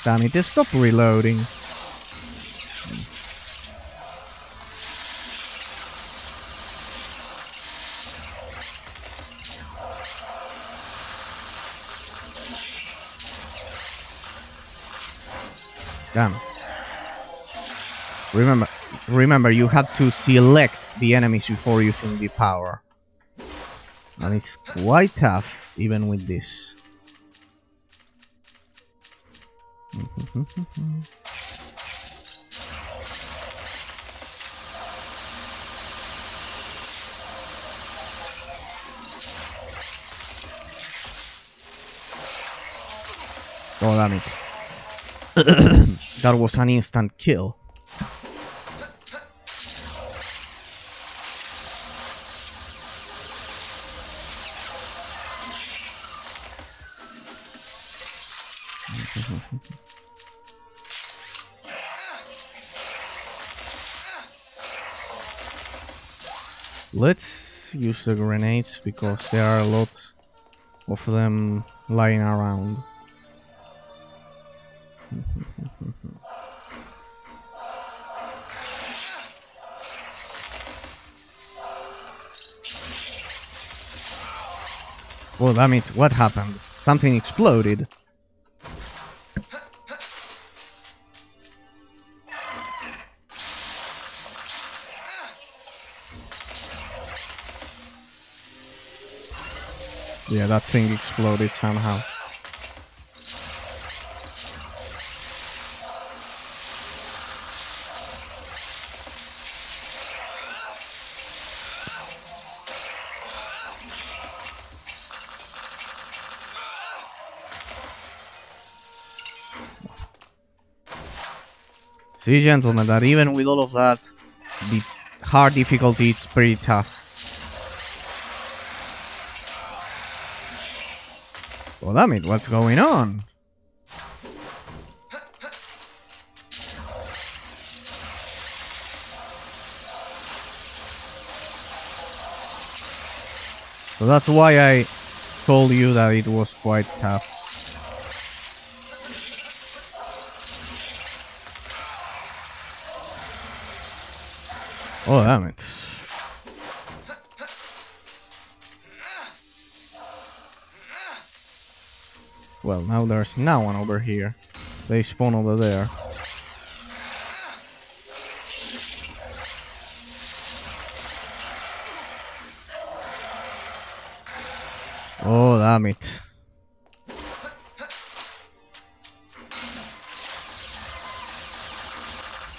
damn it, just stop reloading. Damn. Remember, you have to select the enemies before using the power. And it's quite tough, even with this. Oh, damn it. That was an instant kill. Let's use the grenades because there are a lot of them lying around. Well, damn it, what happened? Something exploded. Yeah, that thing exploded somehow. See, gentlemen, that even with all of that, the hard difficulty is pretty tough. Well, damn it, what's going on? So that's why I told you that it was quite tough. Oh, damn it. Well, now there's no one over here. They spawn over there. Oh, damn it.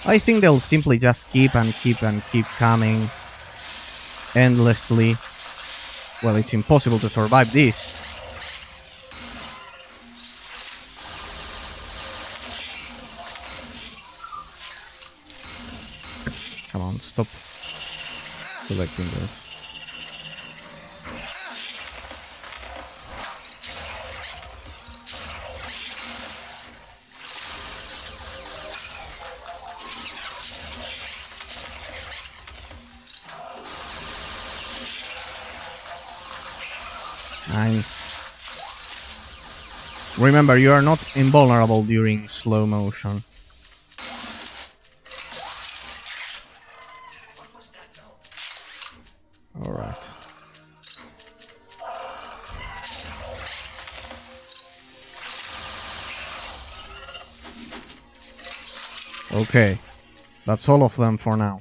I think they'll simply just keep and keep and keep coming endlessly. Well, it's impossible to survive this. Come on, stop collecting those. Nice. Remember, you are not invulnerable during slow motion. Alright. Okay. That's all of them for now.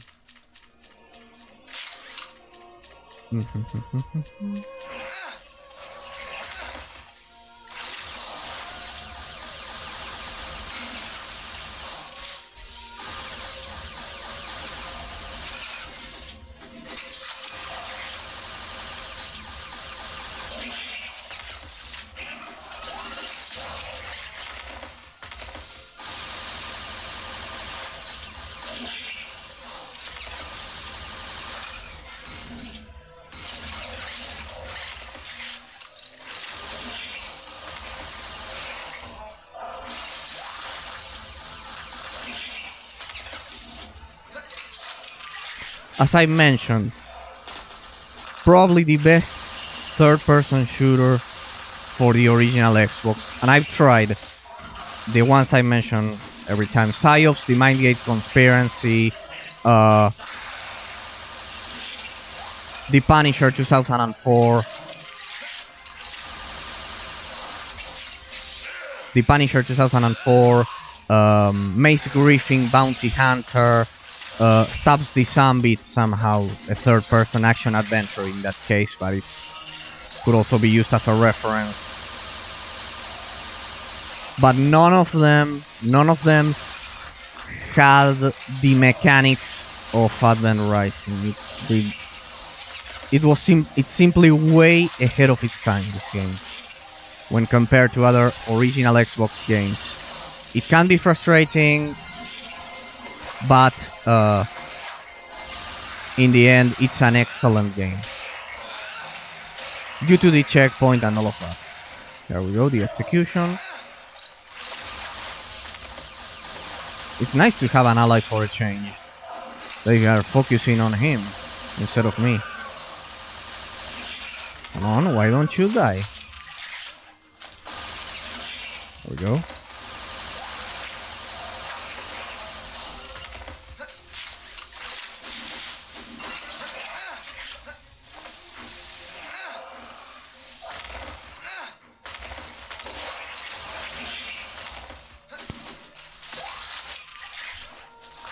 As I mentioned, probably the best third-person shooter for the original Xbox, and I've tried the ones I mentioned every time. Psyops, the Mindgate Conspiracy, the Punisher 2004, the Punisher 2004, Mace Griffin Bounty Hunter, Stabs the Zombie, somehow a third-person action adventure in that case, but it could also be used as a reference. But none of them had the mechanics of Advent Rising. It's simply way ahead of its time, this game, when compared to other original Xbox games. It can be frustrating, but in the end, it's an excellent game. Due to the checkpoint and all of that. There we go, the execution. It's nice to have an ally for a change. They are focusing on him instead of me. Come on, why don't you die? There we go.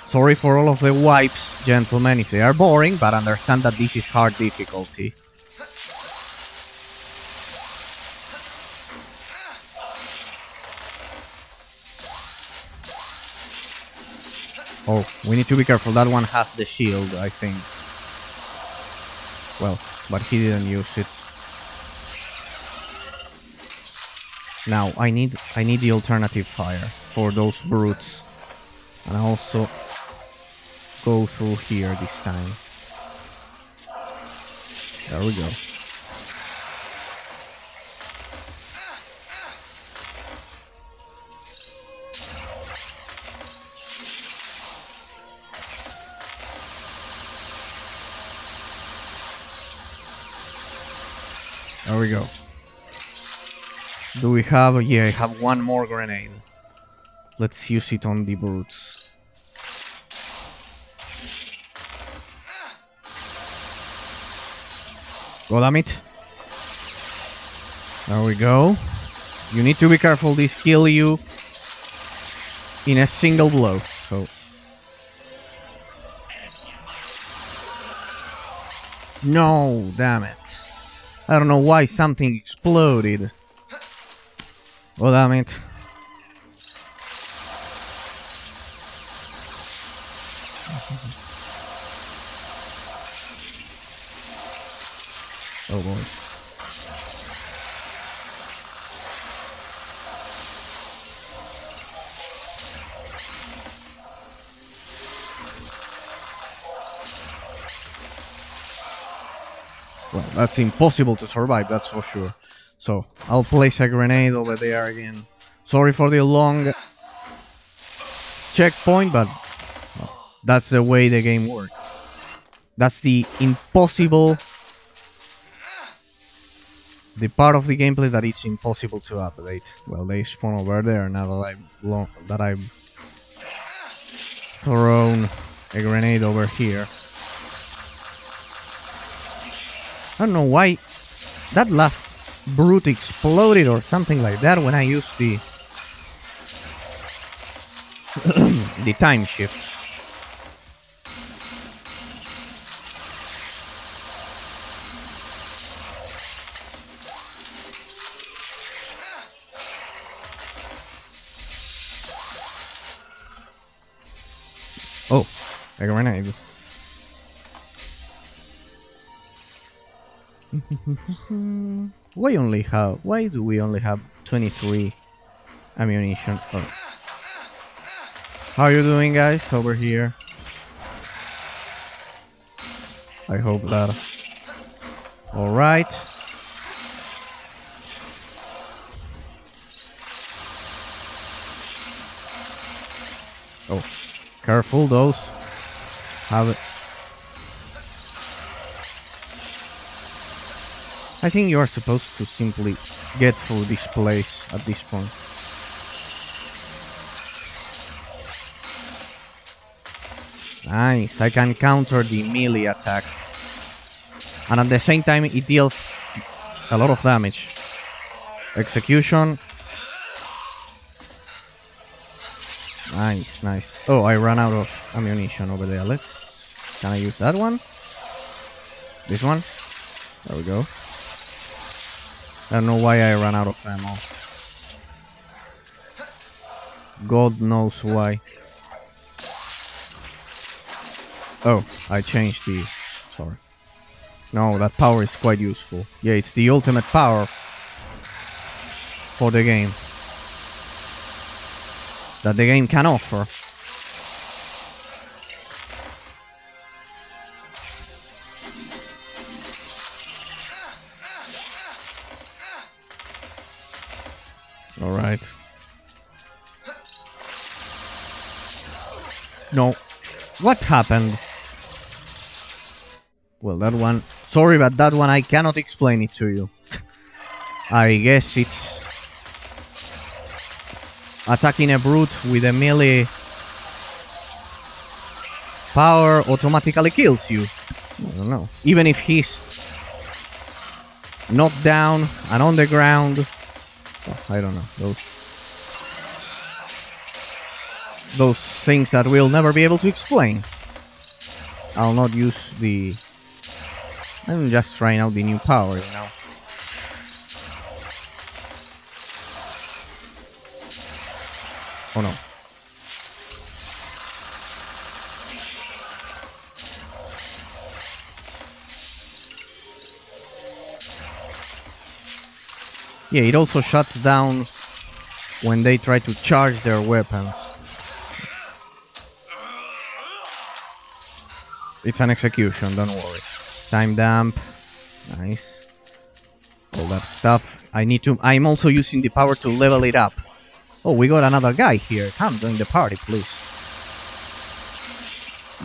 Sorry for all of the wipes, gentlemen, if they are boring, but understand that this is hard difficulty. Oh, we need to be careful. That one has the shield, I think. Well, but he didn't use it. Now, I need the alternative fire for those brutes. And I also go through here this time. There we go. There we go. Do we have... Yeah, I have one more grenade. Let's use it on the brutes. God damn it. There we go. You need to be careful, these kill you in a single blow, so... No, damn it. I don't know why something exploded. Oh, damn it. Oh boy. Well, that's impossible to survive, that's for sure. So, I'll place a grenade over there again. Sorry for the long checkpoint, but well, that's the way the game works. That's the impossible... The part of the gameplay that it's impossible to update. Well, they spawn over there now that I've thrown a grenade over here. I don't know why that last brute exploded or something like that when I used the the time shift. Oh, a grenade. Why do we only have 23 ammunition? Oh. How are you doing, guys, over here? I hope that... Alright. Oh, careful, those have it. I think you are supposed to simply get through this place at this point. Nice, I can counter the melee attacks. And at the same time it deals a lot of damage. Execution. Nice, nice. Oh, I ran out of ammunition over there. Can I use that one? This one? There we go. I don't know why I ran out of ammo. God knows why. Oh, I changed the... Sorry. No, that power is quite useful. Yeah, it's the ultimate power for the game that the game can offer. Alright. No. What happened? Well, that one... Sorry, but that one I cannot explain it to you. I guess it's... Attacking a brute with a melee power automatically kills you. I don't know. Even if he's knocked down and on the ground. Oh, I don't know. Those things that we'll never be able to explain. I'll not use the... I'm just trying out the new power, you know. Oh no. Yeah, it also shuts down when they try to charge their weapons. It's an execution, don't worry. Time damp. Nice. All that stuff. I'm also using the power to level it up. Oh, we got another guy here. Come join the party, please.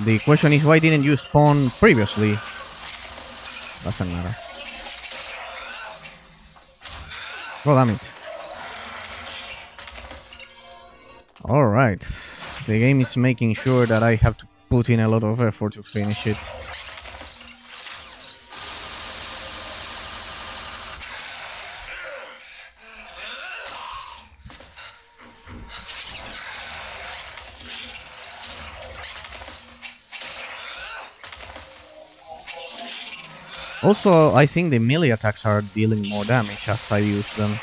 The question is, why didn't you spawn previously? Doesn't matter. God damn it. Alright. The game is making sure that I have to put in a lot of effort to finish it. Also, I think the melee attacks are dealing more damage as I use them.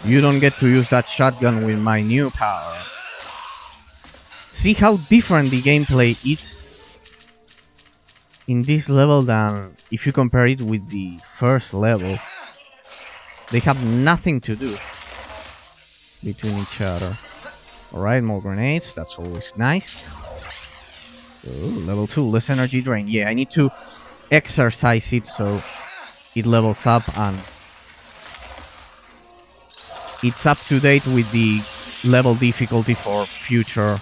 You don't get to use that shotgun with my new power. See how different the gameplay is in this level than if you compare it with the first level. They have nothing to do between each other. Alright, more grenades, that's always nice. Ooh, level 2, less energy drain. Yeah, I need to exercise it so it levels up and it's up to date with the level difficulty for future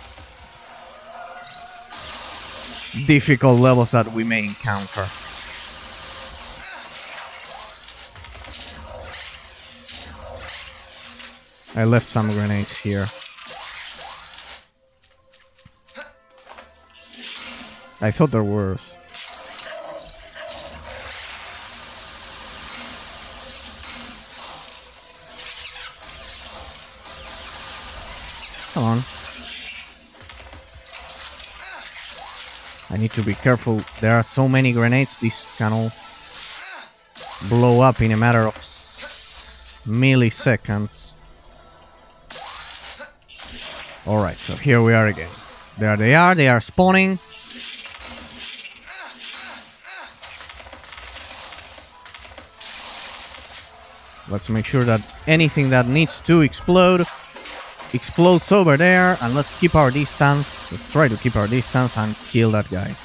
difficult levels that we may encounter. I left some grenades here. I thought there were. Come on. I need to be careful. There are so many grenades, this can all blow up in a matter of milliseconds. Alright, so here we are again. There they are spawning. Let's make sure that anything that needs to explode explodes over there, and let's keep our distance. Let's try to keep our distance and kill that guy.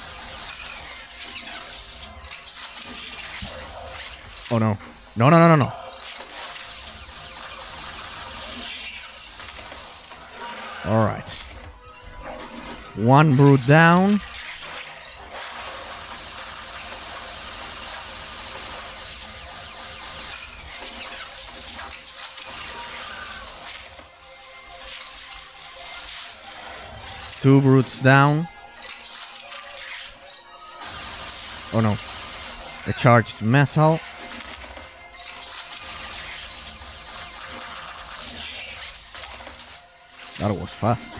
Oh no. No. Alright. One brute down. Two brutes down. Oh no. A charged missile. That was fast.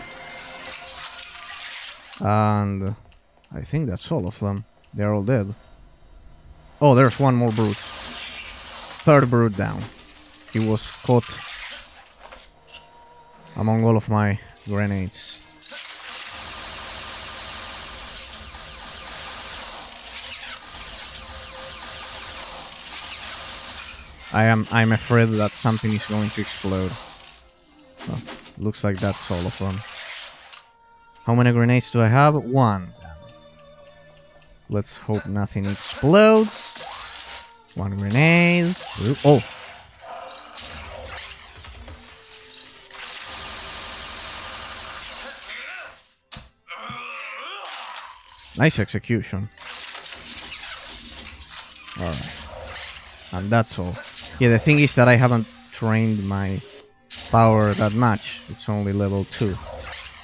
And I think that's all of them. They're all dead. Oh, there's one more brute. Third brute down. He was caught among all of my grenades. I'm afraid that something is going to explode. Oh, looks like that's all of them. How many grenades do I have? One. Let's hope nothing explodes. One grenade. Two. Oh! Nice execution. Alright. And that's all. Yeah, the thing is that I haven't trained my power that much. It's only level 2.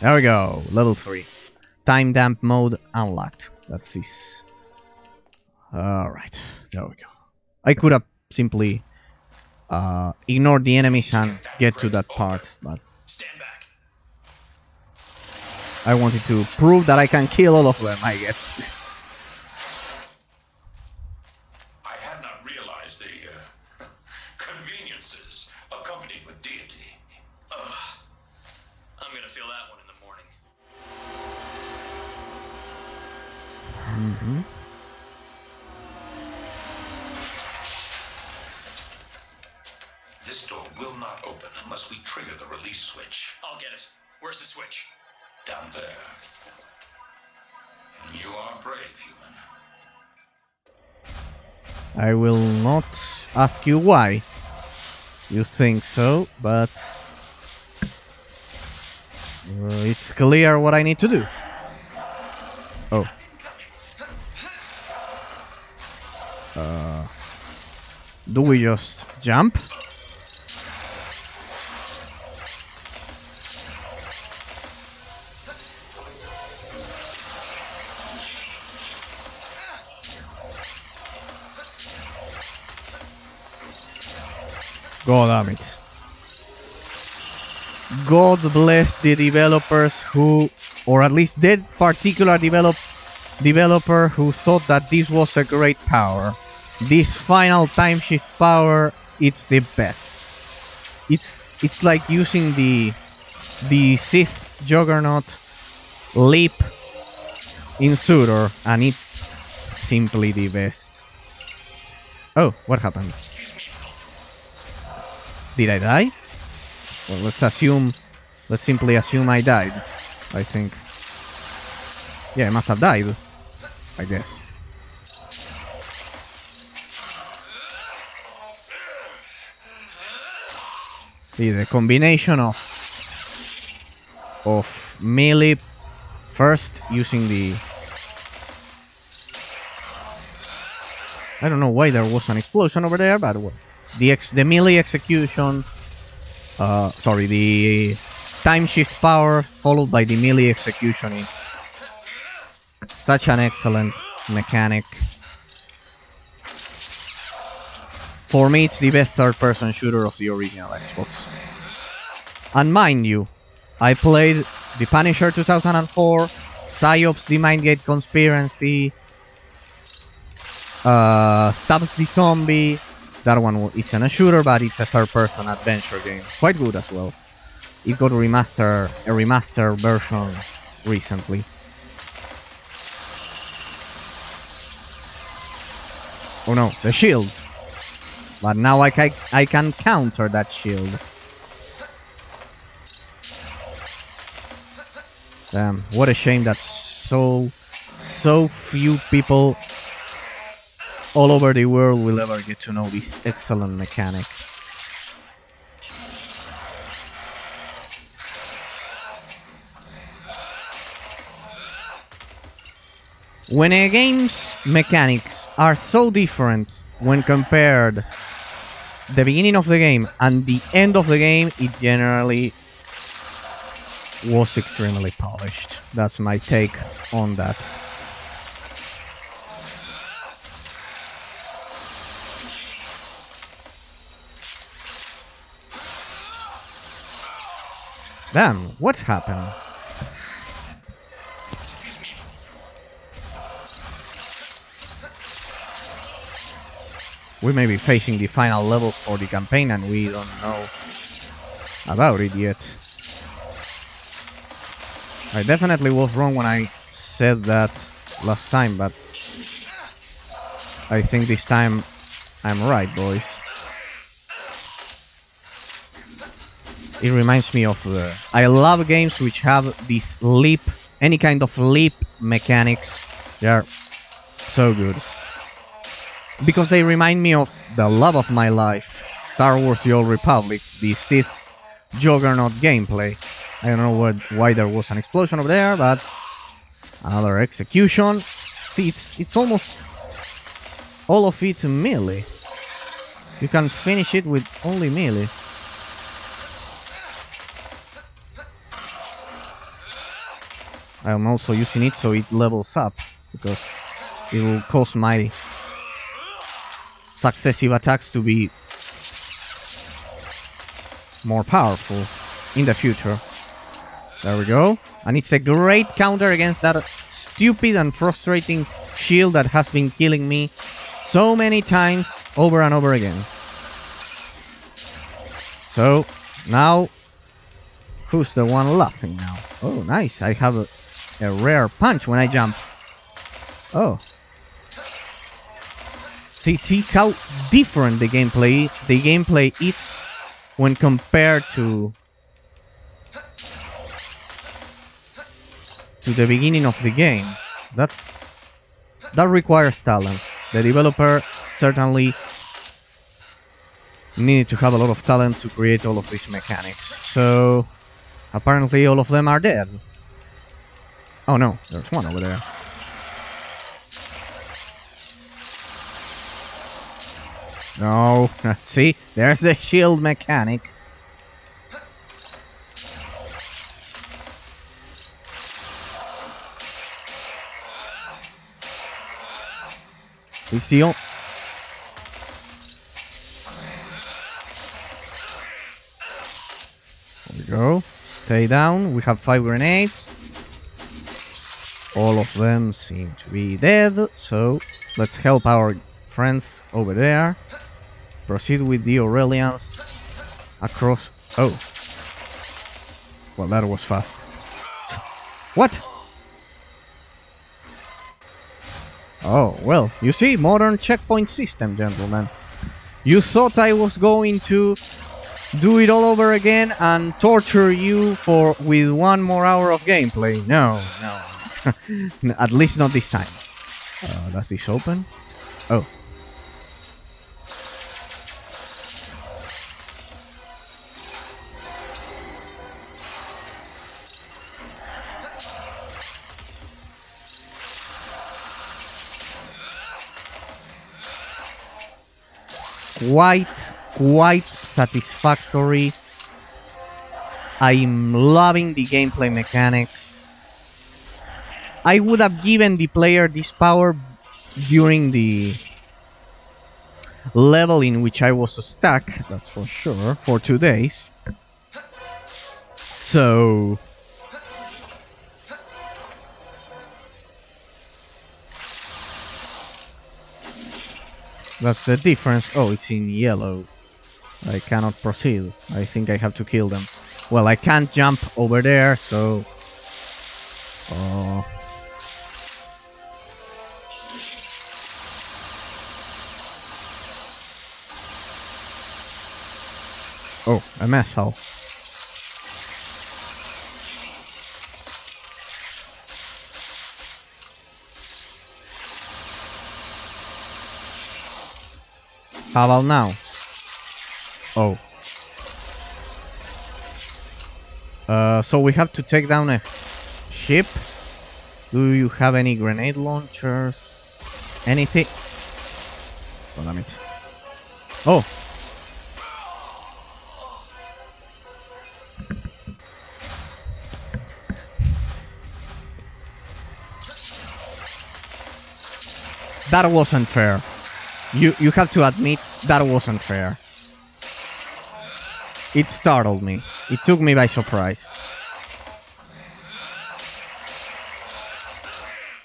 There we go. Level 3. Time damp mode unlocked. That's this. Alright. There we go. I could have simply ignored the enemies and get to that part, but I wanted to prove that I can kill all of them, I guess. I had not realized the conveniences accommodate with deity. I'm gonna feel that one in the morning. Mm-hmm. This door will not open unless we trigger the release switch. I'll get it. Where's the switch? Down there. You are brave, human. I will not ask you why you think so, but it's clear what I need to do. Oh. Do we just jump? God damn it. God bless the developers who, or at least that particular developer who thought that this was a great power. This final time shift power, it's the best. It's like using the Sith Juggernaut leap in Sutor, and it's simply the best. Oh, what happened? Did I die? Well, let's simply assume I died. I think. Yeah, I must have died, I guess. See, the combination of melee first using the... I don't know why there was an explosion over there, but well, the melee execution, sorry, the time shift power followed by the melee execution is such an excellent mechanic. For me, it's the best third-person shooter of the original Xbox. And mind you, I played The Punisher 2004, Psyops The Mindgate Conspiracy, Stabs the Zombie. That one isn't a shooter, but it's a third-person adventure game. Quite good as well. It got a remastered version recently. Oh no, the shield. But now I can counter that shield. Damn, what a shame that so few people all over the world will ever get to know this excellent mechanic. When a game's mechanics are so different when compared the beginning of the game and the end of the game, it generally was extremely polished. That's my take on that. Damn, what happened? We may be facing the final levels for the campaign and we don't know about it yet. I definitely was wrong when I said that last time, but I think this time I'm right, boys. It reminds me of I love games which have this leap, any kind of leap mechanics. They are so good. Because they remind me of the love of my life, Star Wars The Old Republic, the Sith Juggernaut gameplay. I don't know why there was an explosion over there, but another execution. See, it's almost all of it melee. You can finish it with only melee. I'm also using it so it levels up, because it will cause my successive attacks to be more powerful in the future. There we go. And it's a great counter against that stupid and frustrating shield that has been killing me so many times over and over again. So, now, who's the one laughing now? Oh, nice. I have a rare punch when I jump. Oh. See how different the gameplay is when compared to the beginning of the game. That requires talent. The developer certainly needed to have a lot of talent to create all of these mechanics. So apparently all of them are dead. Oh no, there's one over there. No, see, there's the shield mechanic. It's the only... There we go. Stay down. We have 5 grenades. All of them seem to be dead, so let's help our friends over there. Proceed with the Aurelians across... Oh. Well, that was fast. What? Oh, well, you see, modern checkpoint system, gentlemen. You thought I was going to do it all over again and torture you with 1 more hour of gameplay. No. At least not this time. Does this open? Oh. Quite satisfactory. I'm loving the gameplay mechanics. I would have given the player this power during the level in which I was stuck, that's for sure, for 2 days. So... that's the difference. Oh, it's in yellow. I cannot proceed. I think I have to kill them. Well, I can't jump over there, so... Oh, a missile. How about now? Oh. So we have to take down a ship. Do you have any grenade launchers? Anything? Oh, damn it. Oh! That wasn't fair. You have to admit that wasn't fair. It startled me. It took me by surprise.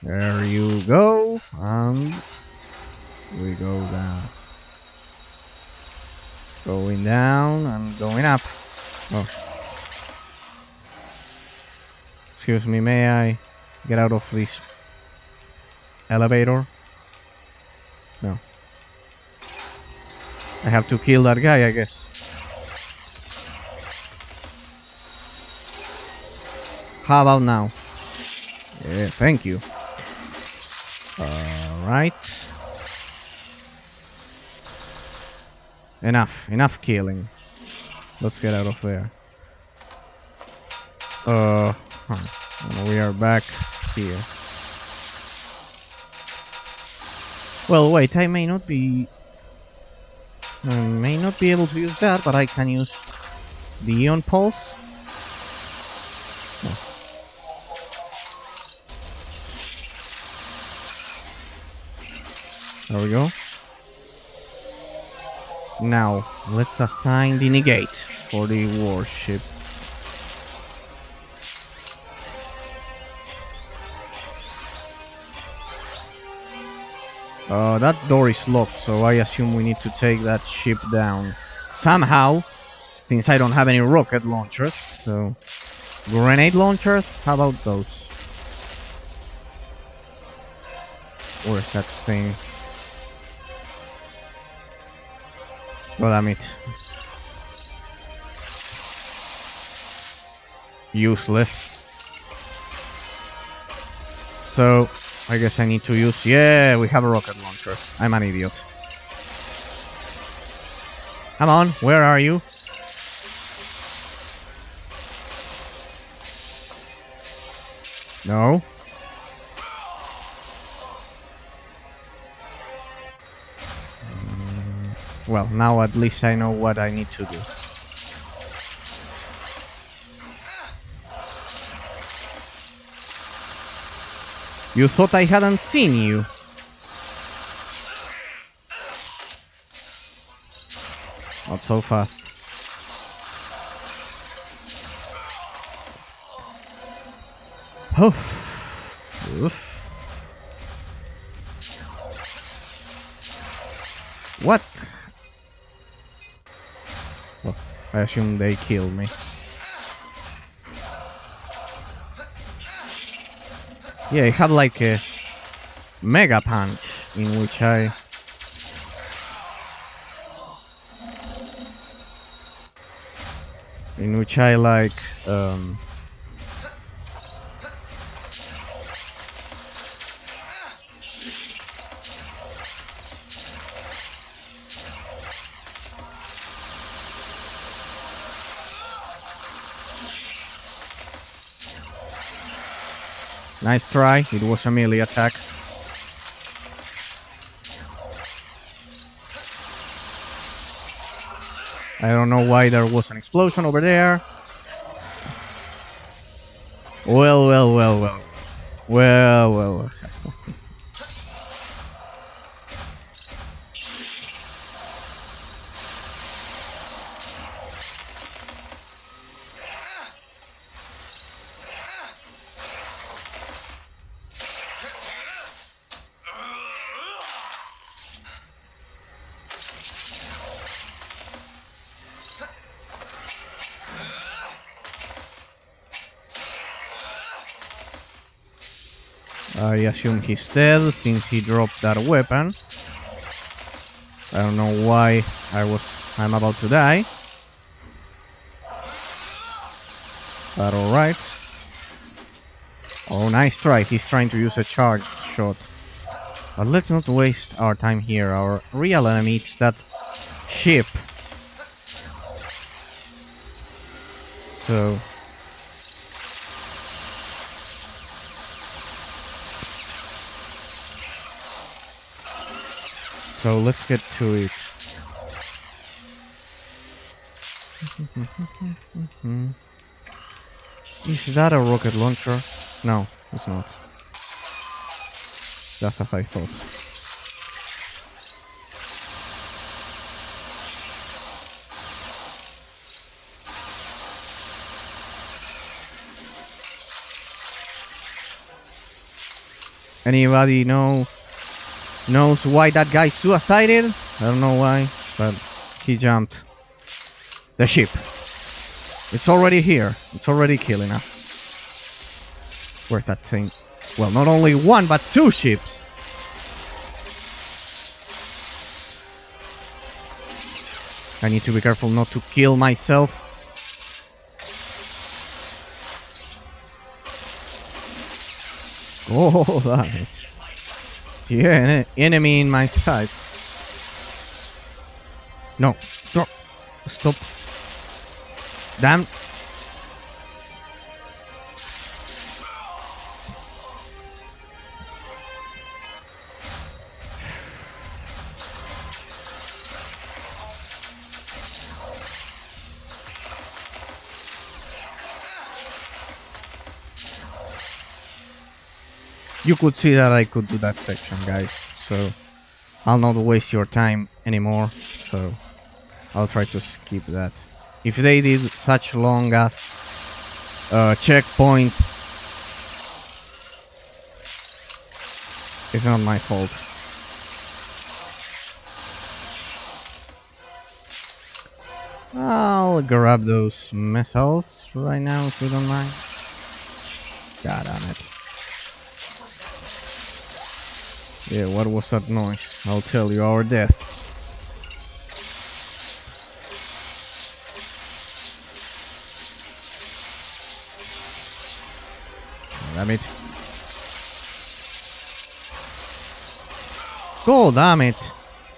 There you go. And we go down. Going down and going up. Oh. Excuse me, may I get out of this elevator? No. I have to kill that guy, I guess. How about now? Yeah, thank you. Alright. Enough killing. Let's get out of there. We are back here. Well, wait, I may not be able to use that, but I can use the Ion Pulse. Oh. There we go. Now, let's assign the negate for the warship. That door is locked, so I assume we need to take that ship down. Somehow, Since I don't have any rocket launchers, so... Grenade launchers? How about those? Where's that thing? Oh, damn it. Useless. So, I guess I need to use... Yeah, we have rocket launchers. I'm an idiot. Come on, where are you? No. Well, now at least I know what I need to do. You thought I hadn't seen you? Not so fast. Oh. Oof. What? Oh, I assume they killed me. Yeah, it had like a mega punch in which I... like, Nice try, it was a melee attack. I don't know why there was an explosion over there. Well. I assume he's dead since he dropped that weapon. I don't know why I'm about to die. But alright. Oh, nice try. He's trying to use a charged shot. But let's not waste our time here. Our real enemy is that ship. So... So let's get to it. Is that a rocket launcher? No, it's not. Just as I thought. Anybody knows why that guy suicided? I don't know why, but he jumped. The ship. It's already here. It's already killing us. Where's that thing? Well, not only one, but two ships. I need to be careful not to kill myself. Oh, damn it. Yeah, enemy in my sights. No, drop. Stop. Damn. You could see that I could do that section, guys, so I'll not waste your time anymore, so I'll try to skip that. If they did such long as checkpoints, it's not my fault. I'll grab those missiles right now if you don't mind. God damn it. Yeah, what was that noise? I'll tell you our deaths. Damn it. God damn it!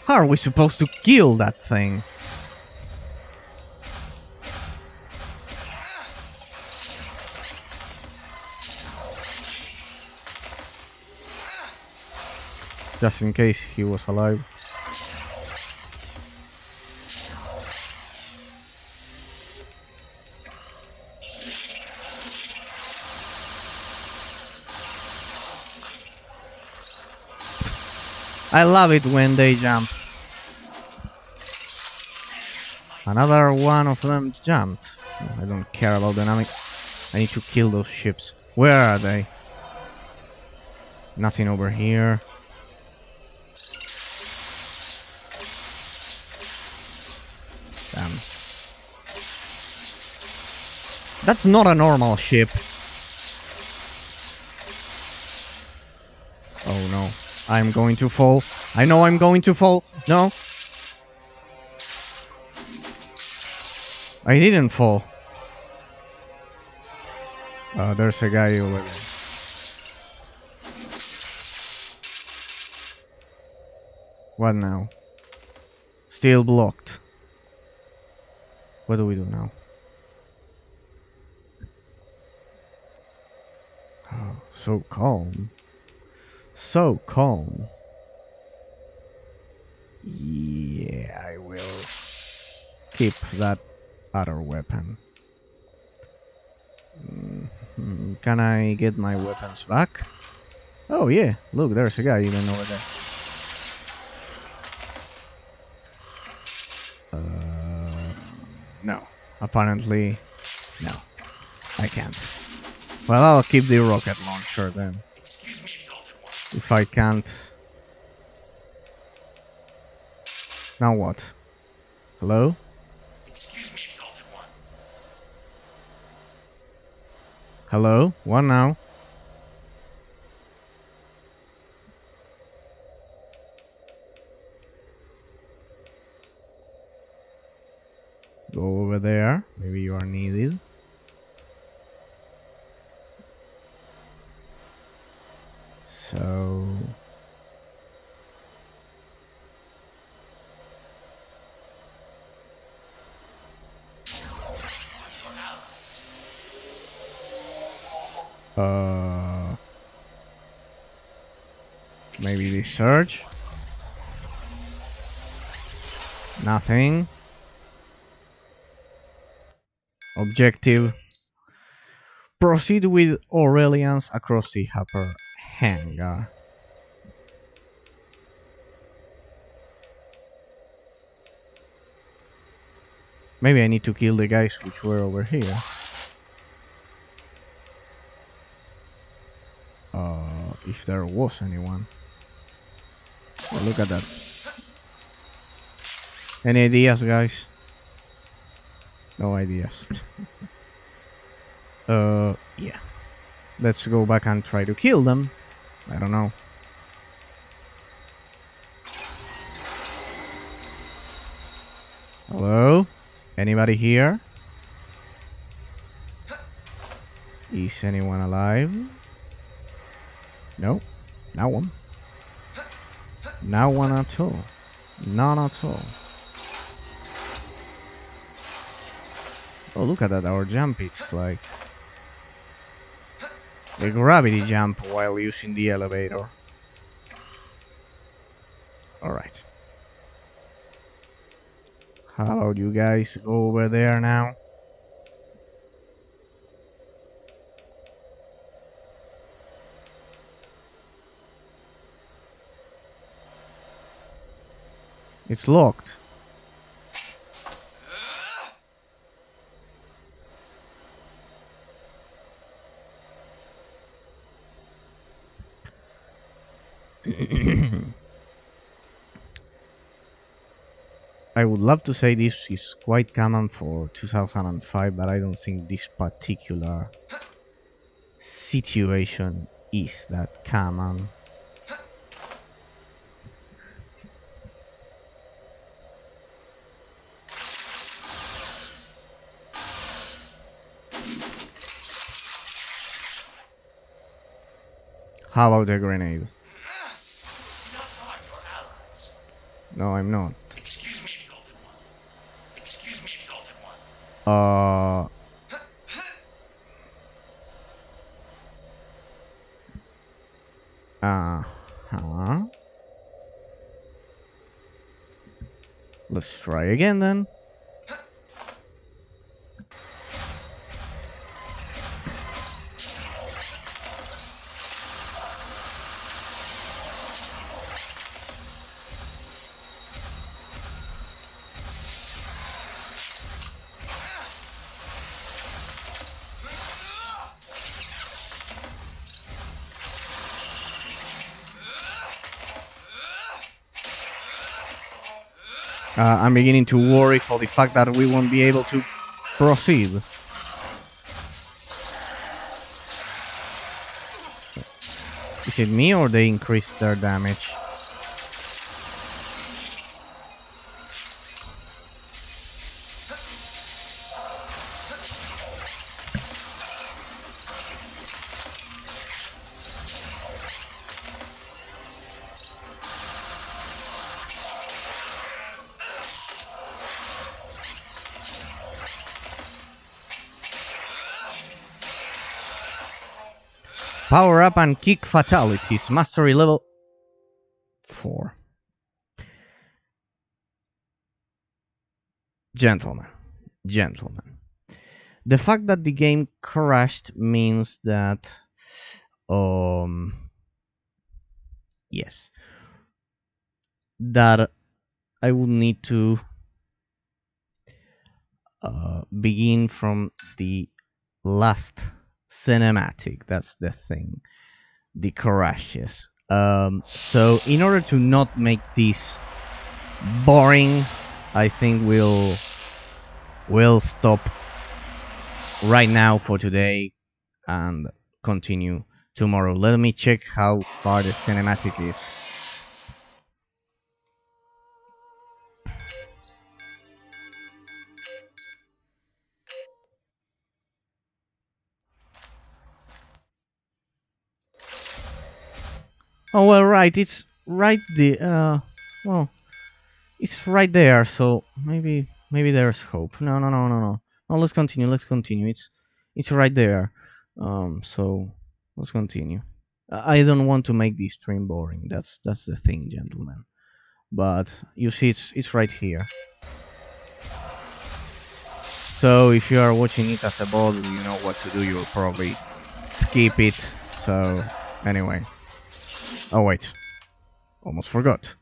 How are we supposed to kill that thing? Just in case he was alive. I love it when they jump. Another one of them jumped. I don't care about dynamic. I need to kill those ships. Where are they? Nothing over here. Damn. That's not a normal ship. Oh no. I'm going to fall. I know I'm going to fall. No. I didn't fall. There's a guy over there. What now? Still blocked. What do we do now? Oh, so calm. So calm. Yeah, I will keep that other weapon. Can I get my weapons back? Oh yeah, look, there's a guy even over there. No. Apparently, no. I can't. Well, I'll keep the rocket launcher then. Excuse me, Exalted One. If I can't... Now what? Hello? Excuse me, Exalted One. Hello? What now? Go over there. Maybe you are needed. So... Maybe the surge? Nothing. Objective. Proceed with Aurelians across the upper hangar. Maybe I need to kill the guys which were over here. If there was anyone. Oh, look at that. Any ideas, guys? No ideas. Yeah. Let's go back and try to kill them. I don't know. Hello? Anybody here? Is anyone alive? No. No one. No one at all. None at all. Oh, look at that. Our jump, it's like a gravity jump while using the elevator. Alright. How about you guys go over there now? It's locked. I I would love to say this is quite common for 2005, but I don't think this particular situation is that common. How about the grenade? No, I'm not. Excuse me, Exalted One. Excuse me, Exalted One. Uh-huh. Let's try again then. I'm beginning to worry for the fact that we won't be able to proceed. Is it me or they increased their damage? Power up and kick fatalities. Mastery level 4. Gentlemen. The fact that the game crashed means that yes, that I would need to begin from the last cinematic. That's the thing. The crashes. So in order to not make this boring, I think we'll stop right now for today and continue tomorrow. Let me check how far the cinematic is. Oh well, right, it's right the well, it's right there. So maybe there's hope. No. No, let's continue. It's right there. So let's continue. I don't want to make this stream boring. That's the thing, gentlemen. But you see, it's right here. So if you are watching it as a bot, you know what to do. You'll probably skip it. So anyway. Oh wait, almost forgot.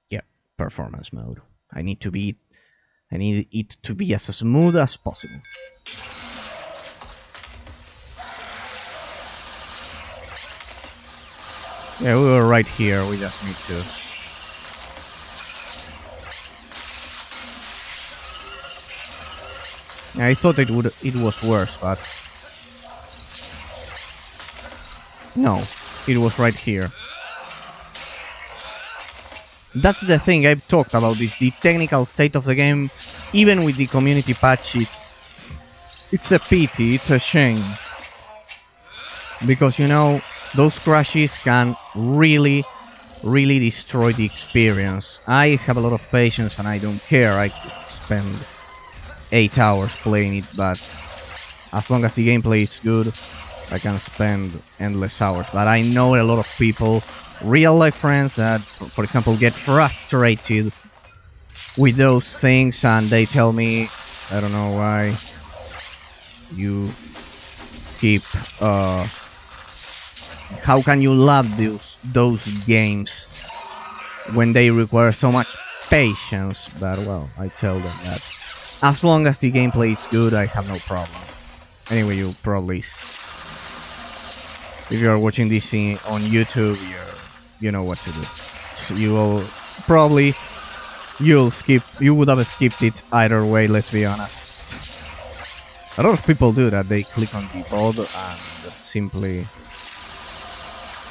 Yeah, performance mode. I need it to be as smooth as possible. Yeah, we were right here. We just need to. Yeah, I thought it was worse, but no, it was right here. That's the thing I've talked about, is the technical state of the game. Even with the community patch, it's a pity, it's a shame. Because, you know, those crashes can really destroy the experience. I have a lot of patience and I don't care. I could spend 8 hours playing it, but as long as the gameplay is good, I can spend endless hours. But I know a lot of people, real life friends, that, for example, get frustrated with those things and they tell me, I don't know why you keep how can you love those games when they require so much patience? But well, I tell them that as long as the gameplay is good, I have no problem. Anyway, you probably, if you are watching this on YouTube, you know what to do. So you will probably you would have skipped it either way, let's be honest. A lot of people do that, they click on the board and simply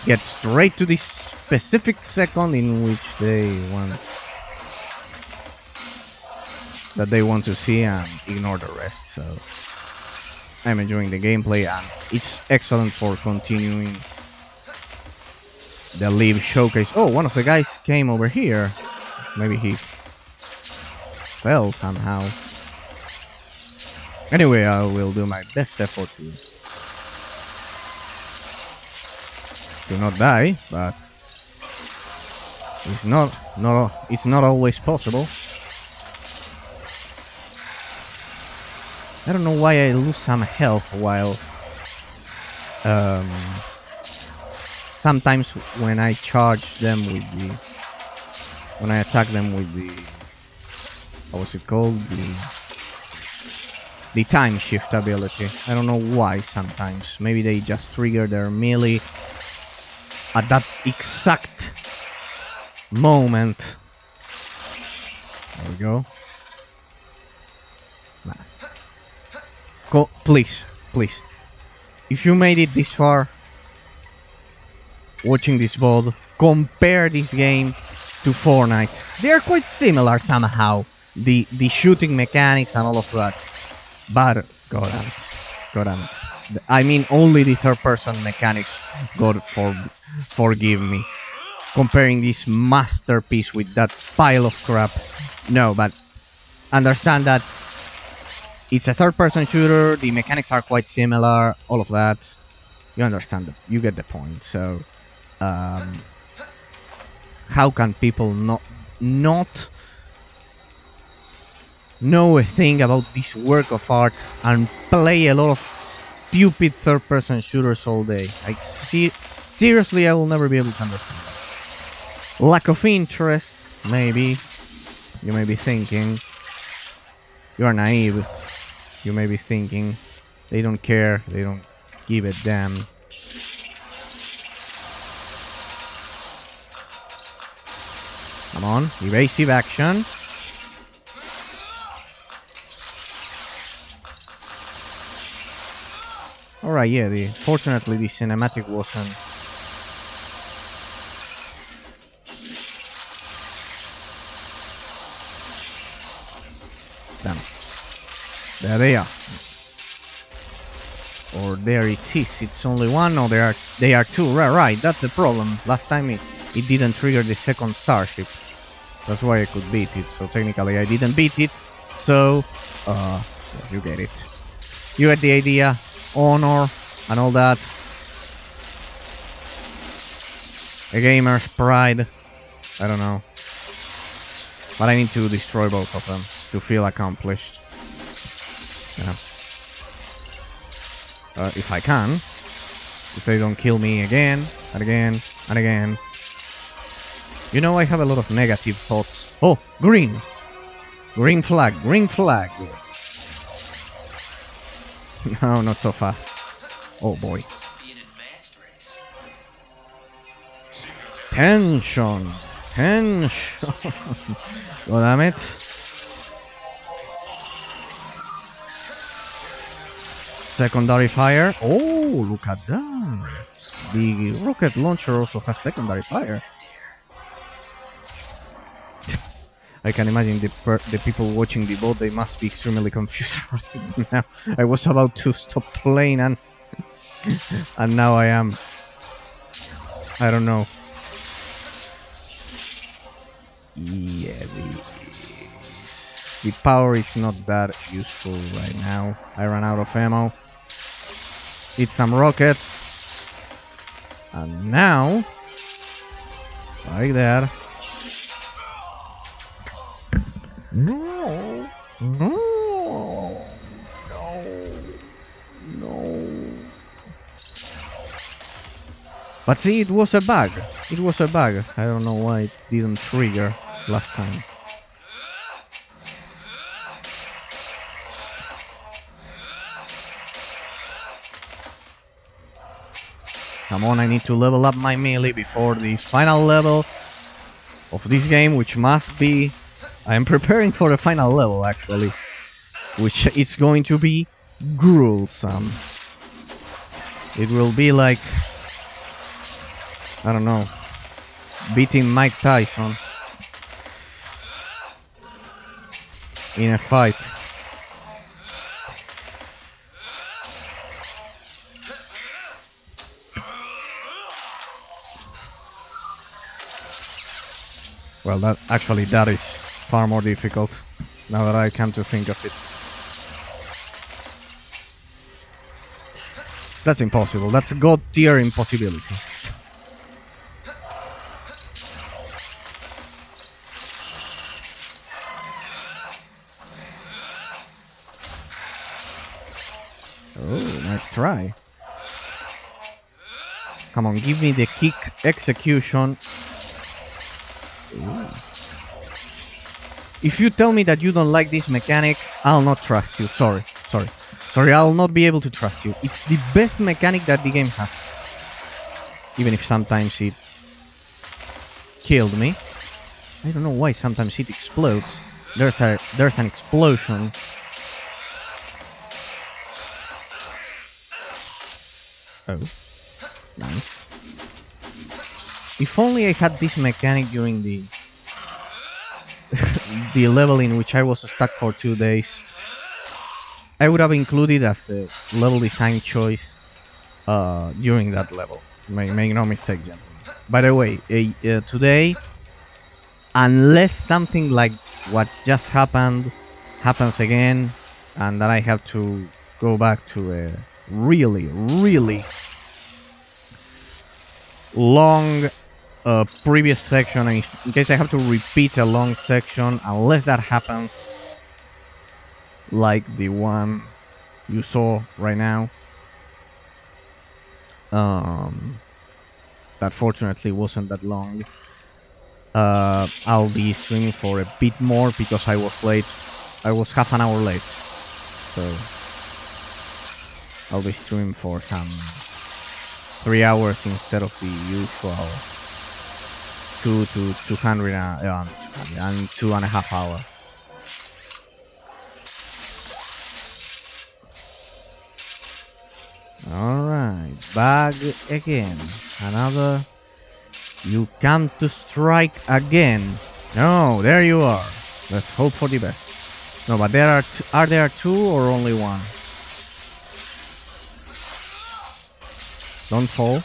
get straight to the specific second in which they want to see and ignore the rest. So I'm enjoying the gameplay and it's excellent for continuing the live showcase. Oh, one of the guys came over here. Maybe he fell somehow. Anyway, I will do my best effort to not die, but it's not always possible. I don't know why I lose some health while sometimes when I charge them with when I attack them with what was it called, the Timeshift ability. I don't know why sometimes. Maybe they just trigger their melee at that exact moment. There we go. Nah. Go, please. If you made it this far, watching this VOD, compare this game to Fortnite. They are quite similar somehow. The shooting mechanics and all of that. But god damn it. I mean, only the third-person mechanics. God forgive me. Comparing this masterpiece with that pile of crap. No, but understand that it's a third-person shooter. The mechanics are quite similar. All of that. You understand. You get the point. So, how can people not know a thing about this work of art and play a lot of stupid third-person shooters all day? Like, seriously, I will never be able to understand that. Lack of interest, maybe. You may be thinking. You are naive. You may be thinking. They don't care. They don't give a damn. Come on, evasive action. Alright, yeah, fortunately the cinematic wasn't... Damn. There they are. Or there it is, it's only one, no, they are two, right, that's the problem. Last time it didn't trigger the second starship. That's why I could beat it, so technically I didn't beat it, so you get it. You get the idea. Honor and all that. A gamer's pride. I don't know. But I need to destroy both of them to feel accomplished. Yeah. If I can. If they don't kill me again and again and again. You know, I have a lot of negative thoughts. Oh, green! Green flag, green flag! No, not so fast. Oh boy. Tension! Tension! God damn it. Secondary fire. Oh, look at that. The rocket launcher also has secondary fire. I can imagine the people watching the VOD, they must be extremely confused right now. I was about to stop playing and now I am. I don't know. Yeah, the power is not that useful right now. I ran out of ammo. Hit some rockets. And now, like that. No, no, no. But see, it was a bug. It was a bug. I don't know why it didn't trigger last time. Come on, I need to level up my melee before the final level. of this game, which must be... I am preparing for the final level, actually, which is going to be gruesome. It will be like, I don't know, beating Mike Tyson in a fight. Well, that is far more difficult, now that I come to think of it. That's impossible. That's a god tier impossibility. Oh, nice try. Come on, give me the kick execution. Ooh. If you tell me that you don't like this mechanic, I'll not trust you. Sorry, I'll not be able to trust you. It's the best mechanic that the game has. Even if sometimes it killed me. I don't know why sometimes it explodes. There's an explosion. Oh, nice. If only I had this mechanic during the the level in which I was stuck for 2 days, I would have included as a level design choice during that level. Make no mistake, gentlemen. By the way, today, unless something like what just happened happens again, and then I have to go back to a really long previous section, and in case I have to repeat a long section, unless that happens, like the one you saw right now, that fortunately wasn't that long, I'll be streaming for a bit more because I was late. I was half an hour late, so I'll be streaming for some 3 hours instead of the usual 200 and 2.5 hours. Alright, back again. Another. You come to strike again. No, there you are. Let's hope for the best. No, but are there two or only one? Don't fall.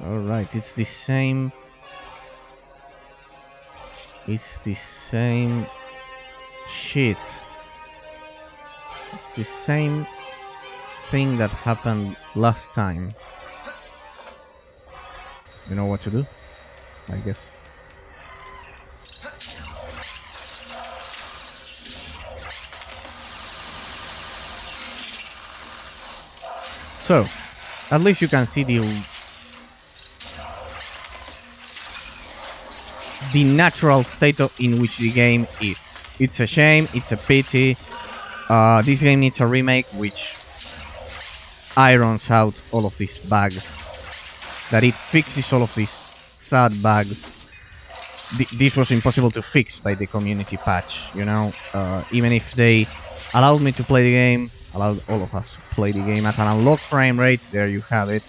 Alright, it's the same. It's the same shit. It's the same thing that happened last time. You know what to do? I guess. So, at least you can see the natural state in which the game is. It's a shame, it's a pity. This game needs a remake which irons out all of these bugs. That it fixes all of these sad bugs. This was impossible to fix by the community patch, you know. Even if they allowed me to play the game, allowed all of us to play the game at an unlocked frame rate, there you have it.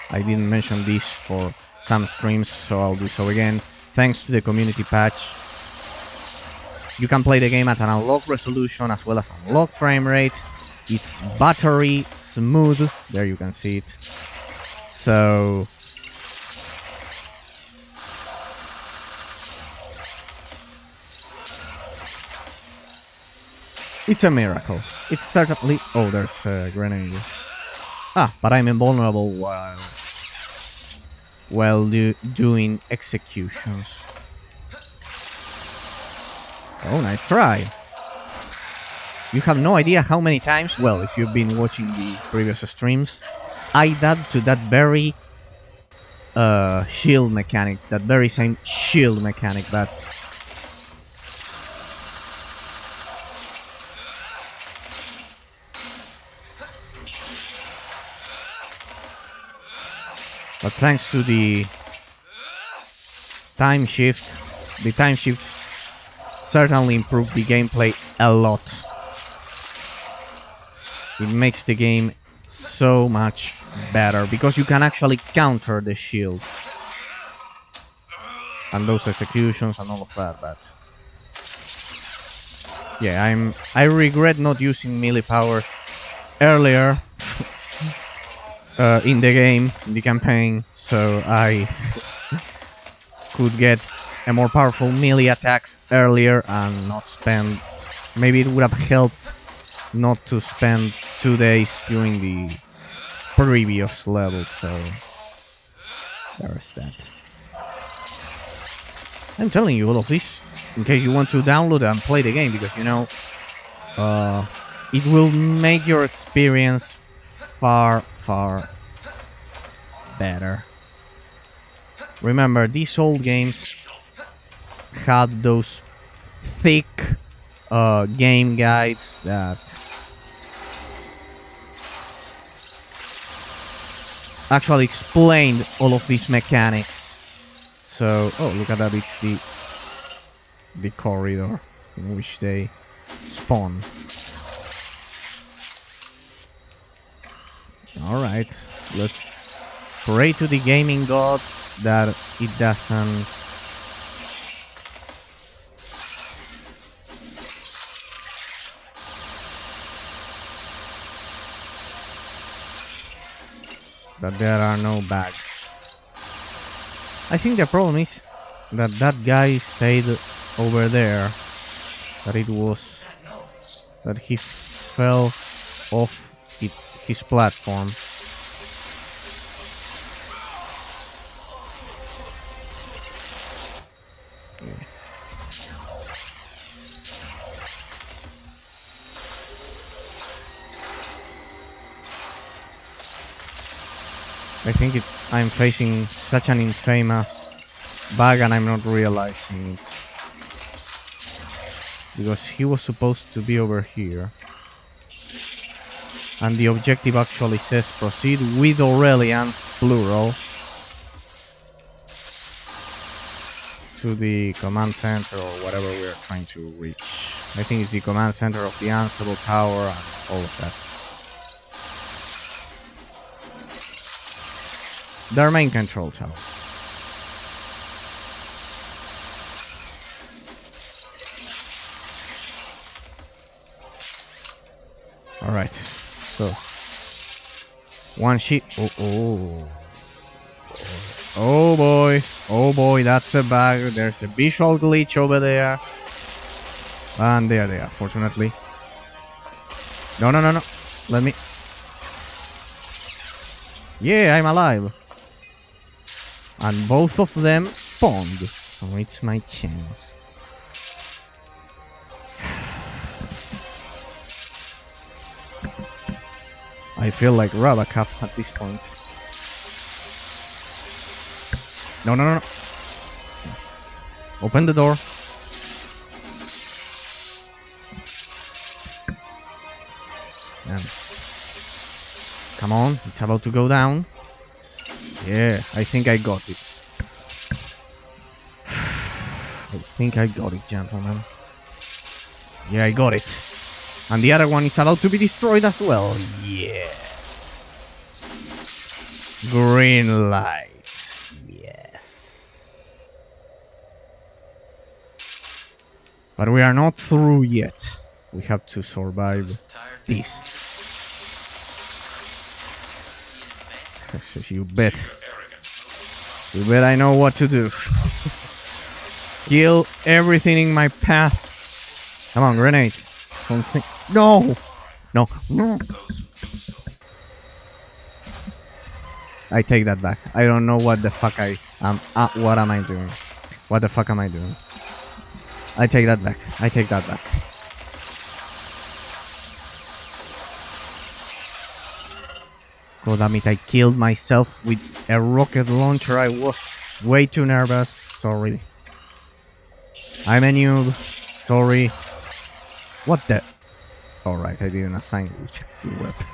I didn't mention this for some streams, so I'll do so again. Thanks to the community patch, you can play the game at an unlocked resolution as well as unlocked frame rate. It's buttery smooth, there you can see it. So it's a miracle. It's certainly... Oh, there's a grenade. Ah, but I'm invulnerable while doing executions. Oh, nice try. You have no idea how many times, well, if you've been watching the previous streams, I died to that very shield mechanic, that very same shield mechanic, but But thanks to the time shift certainly improved the gameplay a lot. It makes the game so much better because you can actually counter the shields and those executions and all of that. But yeah, I regret not using melee powers earlier in the game, in the campaign, so I could get a more powerful melee attacks earlier and not spend. Maybe it would have helped not to spend 2 days doing the previous level, so there's that. I'm telling you all of this in case you want to download and play the game, because you know it will make your experience far better. Remember, these old games had those thick game guides that actually explained all of these mechanics. So, oh, look at that, it's the corridor in which they spawn. Alright, let's pray to the gaming gods that it doesn't... that there are no bags. I think the problem is that that guy stayed over there. That it was... that he fell off his platform. Yeah. I think I'm facing such an infamous bug and I'm not realizing it. Because he was supposed to be over here. And the objective actually says proceed with Aurelians, plural, to the command center or whatever we are trying to reach. I think it's the command center of the Ansible Tower and all of that. Their main control tower. Alright, so one sheet. Oh boy, that's a bug. There's a visual glitch over there. And there they are, fortunately. No. Let me. Yeah, I'm alive. And both of them spawned. So it's my chance. I feel like Rabacap at this point. No. Open the door. And come on, it's about to go down. Yeah, I think I got it. I think I got it, gentlemen. Yeah, I got it. And the other one is about to be destroyed as well. Yeah. Green light. Yes. But we are not through yet. We have to survive this. You bet. You bet I know what to do. Kill everything in my path. Come on, grenades. Something. No! No. I take that back. I don't know what the fuck I am. What am I doing? What the fuck am I doing? I take that back. I take that back. God damn it, I killed myself with a rocket launcher. I was way too nervous. Sorry. I'm a noob. Sorry. What the? Alright, I didn't assign the weapon.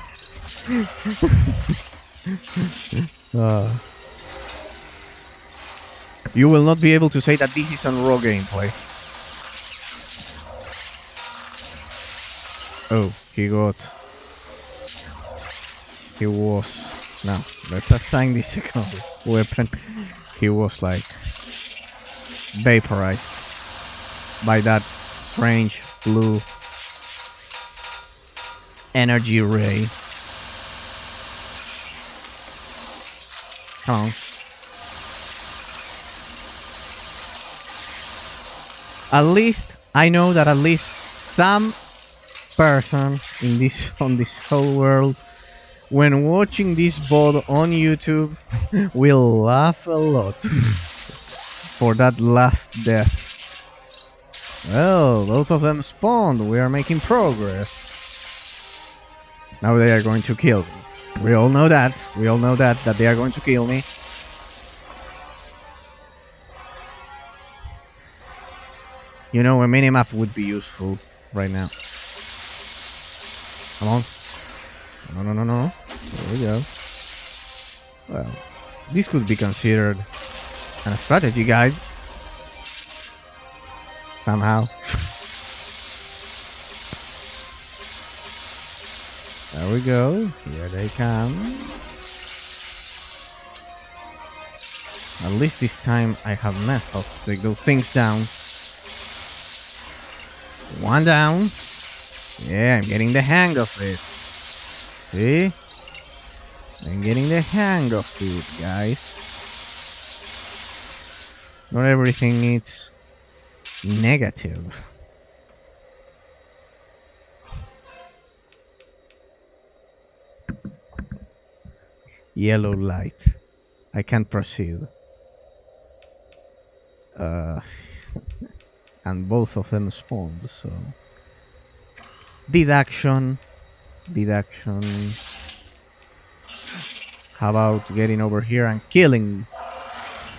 You will not be able to say that this is on raw gameplay. Oh, he was... No, let's assign this second weapon. He was like vaporized by that strange blue energy ray. Come on. At least I know that at least some person in this on this whole world, when watching this VOD on YouTube, will laugh a lot for that last death. Well, both of them spawned. We are making progress. Now they are going to kill me. We all know that. We all know that they are going to kill me. You know, a minimap would be useful right now. Come on. No. There we go. Well, this could be considered a strategy guide. Somehow. There we go. Here they come. At least this time I have missiles to take those things down. One down. Yeah, I'm getting the hang of it. See? I'm getting the hang of it, guys. Not everything is negative. Yellow light. I can't proceed. And both of them spawned, so... Deduction. How about getting over here and killing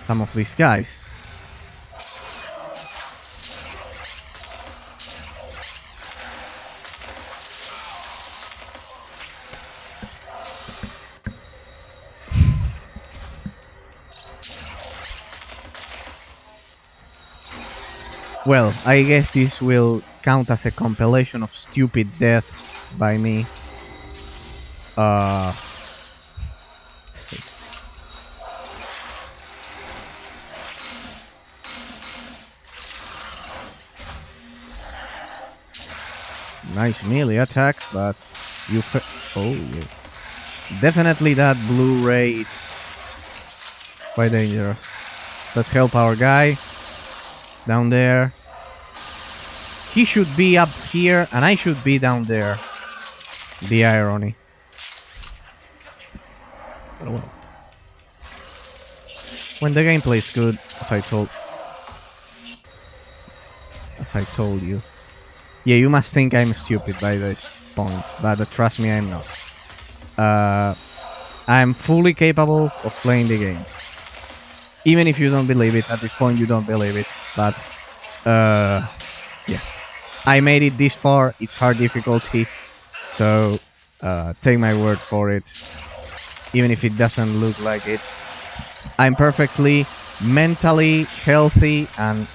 some of these guys? Well, I guess this will count as a compilation of stupid deaths by me. Nice melee attack, but you... Oh, yeah. Definitely that blue ray, it's quite dangerous. Let's help our guy down there. He should be up here and I should be down there. The irony. Oh well. When the gameplay is good, as I told you. Yeah, you must think I'm stupid by this point, but trust me, I'm not. I'm fully capable of playing the game. Even if you don't believe it, at this point you don't believe it, but yeah. I made it this far, it's hard difficulty, so take my word for it. Even if it doesn't look like it. I'm perfectly mentally healthy and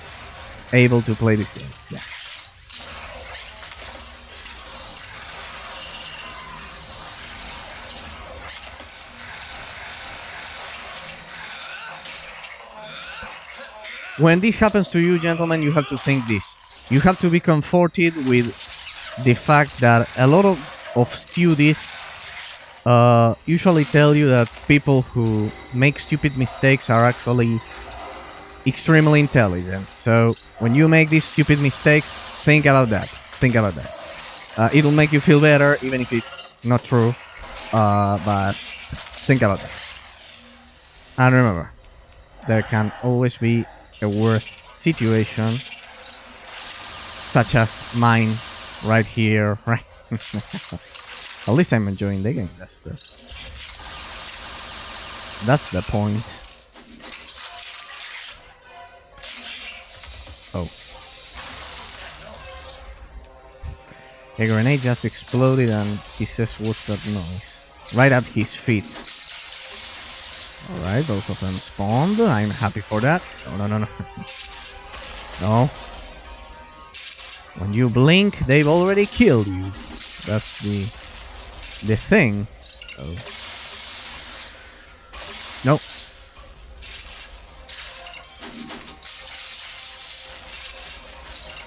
able to play this game. Yeah. When this happens to you, gentlemen, you have to think this. You have to be comforted with the fact that a lot of studies usually tell you that people who make stupid mistakes are actually extremely intelligent. So when you make these stupid mistakes, think about that. It'll make you feel better, even if it's not true. But think about that. And remember, there can always be a worse situation, such as mine right here. Right. At least I'm enjoying the game. That's the point. Oh. A grenade just exploded and he says, "What's that noise?" Right at his feet. Alright, both of them spawned. I'm happy for that. No. No. When you blink, they've already killed you. That's the thing. Oh. Nope.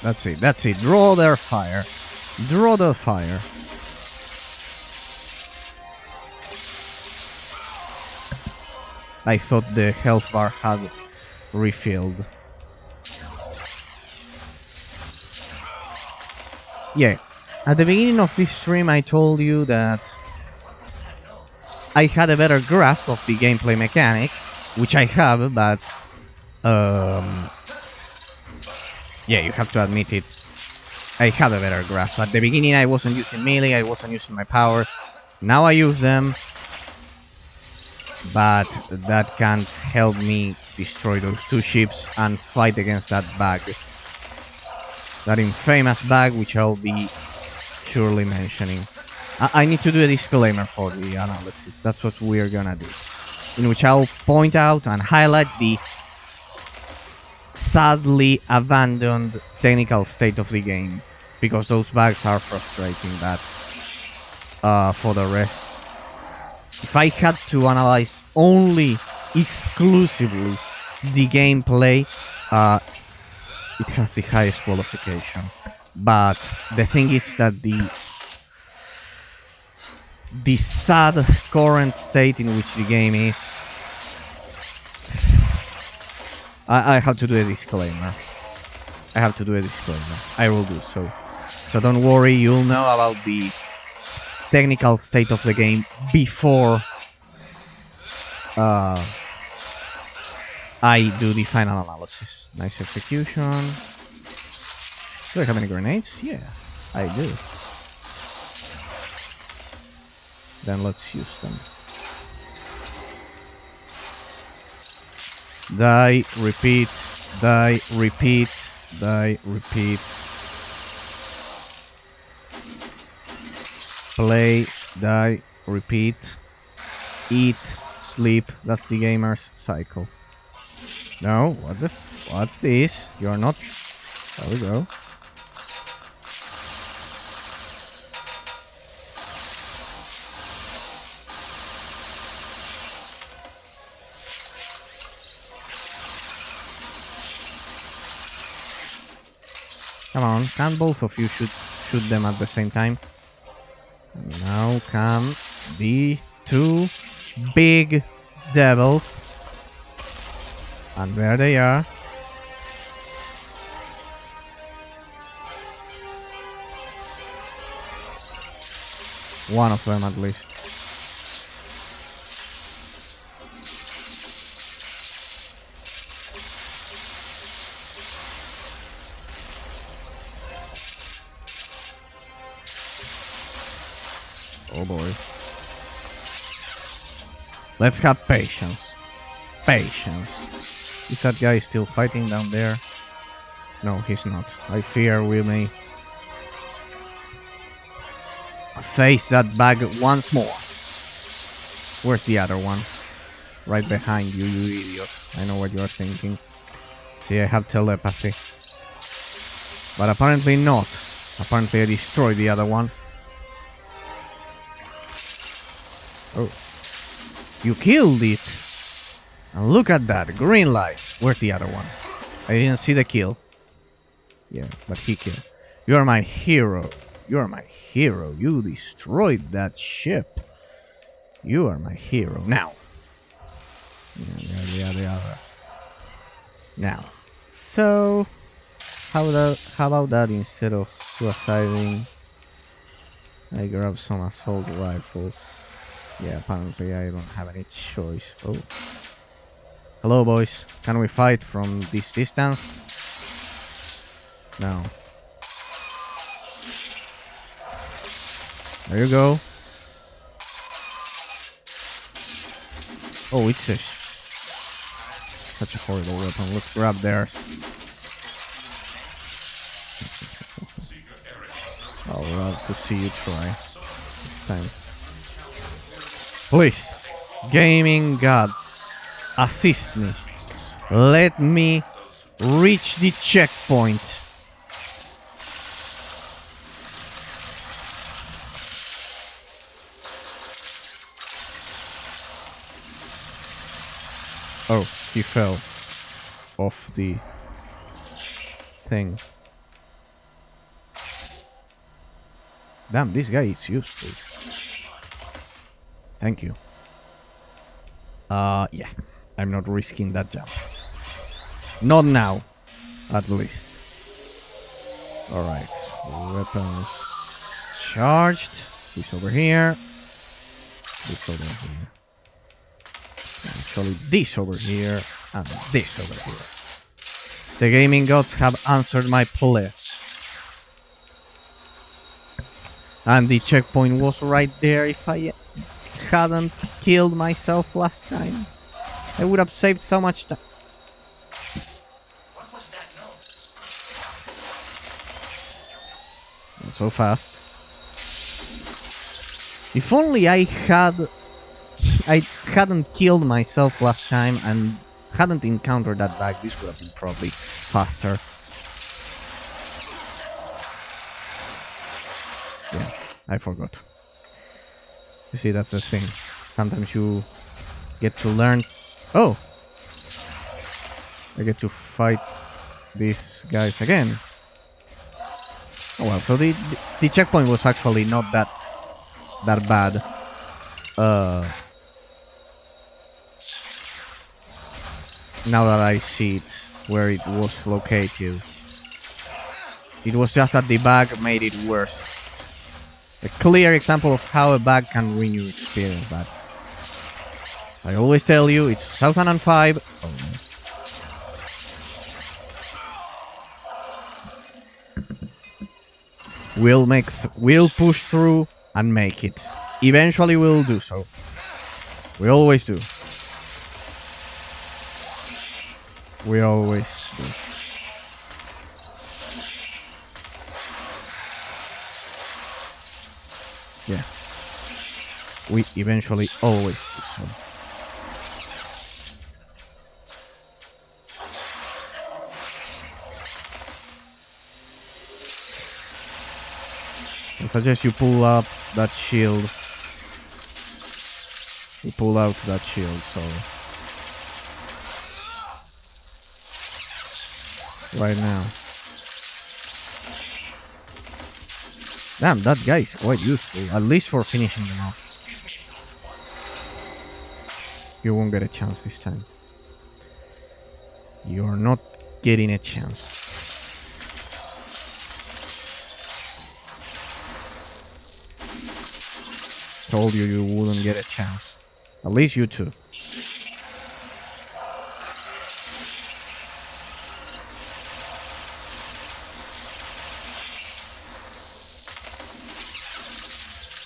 That's it. Draw their fire. Draw the fire. I thought the health bar had refilled. Yeah. At the beginning of this stream I told you that I had a better grasp of the gameplay mechanics, which I have, but yeah, you have to admit it. I have a better grasp. At the beginning I wasn't using melee, I wasn't using my powers. Now I use them, but that can't help me destroy those two ships and fight against that bug. That infamous bug, which I'll be surely mentioning. I need to do a disclaimer for the analysis. That's what we're gonna do. In which I'll point out and highlight the sadly abandoned technical state of the game. Because those bugs are frustrating, but for the rest, if I had to analyze only, exclusively, the gameplay, it has the highest qualification. But the thing is that the sad current state in which the game is, I have to do a disclaimer. I will do so. So don't worry, you'll know about the technical state of the game before I do the final analysis. Nice execution. Do I have any grenades? Yeah, I do. Then let's use them. Die, repeat, die, repeat, die, repeat. Play, die, repeat, eat, sleep. That's the gamer's cycle. No, what's this? You're not. There we go. Come on, can't both of you shoot them at the same time? Now come the two big devils. And there they are. One of them at least. Oh boy. Let's have patience. Patience. Is that guy still fighting down there? No, he's not. I fear we may face that bug once more. Where's the other one? Right behind you, you idiot. I know what you're thinking. See, I have telepathy. But apparently not. Apparently I destroyed the other one. Oh. You killed it! And look at that, green lights. Where's the other one? I didn't see the kill. Yeah, but he killed. You're my hero. You're my hero. You destroyed that ship. You are my hero. Now. Yeah. Now. So, how about that instead of suiciding, I grab some assault rifles. Yeah, apparently I don't have any choice. Oh. Hello, boys. Can we fight from this distance? No. There you go. Oh, it's such a horrible weapon. Let's grab theirs. I'll love to see you try this time. Please, gaming gods, assist me. Let me reach the checkpoint. Oh, he fell off the thing. Damn, this guy is useful. Thank you. Yeah. I'm not risking that jump. Not now, at least. Alright. Weapons charged. This over here. This over here. Actually, this over here. And this over here. The gaming gods have answered my plea. And the checkpoint was right there. If I hadn't killed myself last time, I would have saved so much time. What was that noise? Not so fast. If only I hadn't killed myself last time and hadn't encountered that bug, this would have been probably faster. Yeah, I forgot. You see, that's the thing. Sometimes you get to learn. Oh! I get to fight these guys again. Oh well, so the checkpoint was actually not that bad. Now that I see it, where it was located. It was just that the bug made it worse. A clear example of how a bug can ruin your experience, but as I always tell you, it's 2005. Oh, no. We'll push through and make it. Eventually we'll do so. We always do. We always do. Yeah. We eventually always do so. I suggest you pull up that shield. You pull out that shield, so... Right now. Damn, that guy is quite useful, at least for finishing them off. You won't get a chance this time. You're not getting a chance. Told you you wouldn't get a chance. At least you two.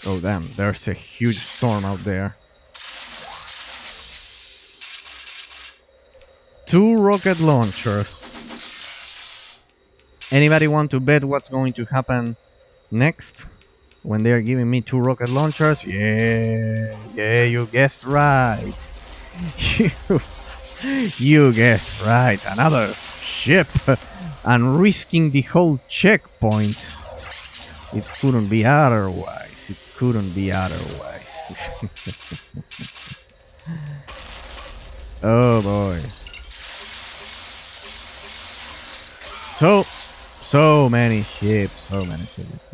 Oh damn, there's a huge storm out there. 2 rocket launchers. Anybody want to bet what's going to happen next? When they're giving me 2 rocket launchers? Yeah, you guessed right. You guessed right. Another ship. And risking the whole checkpoint. It couldn't be otherwise. It couldn't be otherwise. Oh boy. So many ships. So many ships.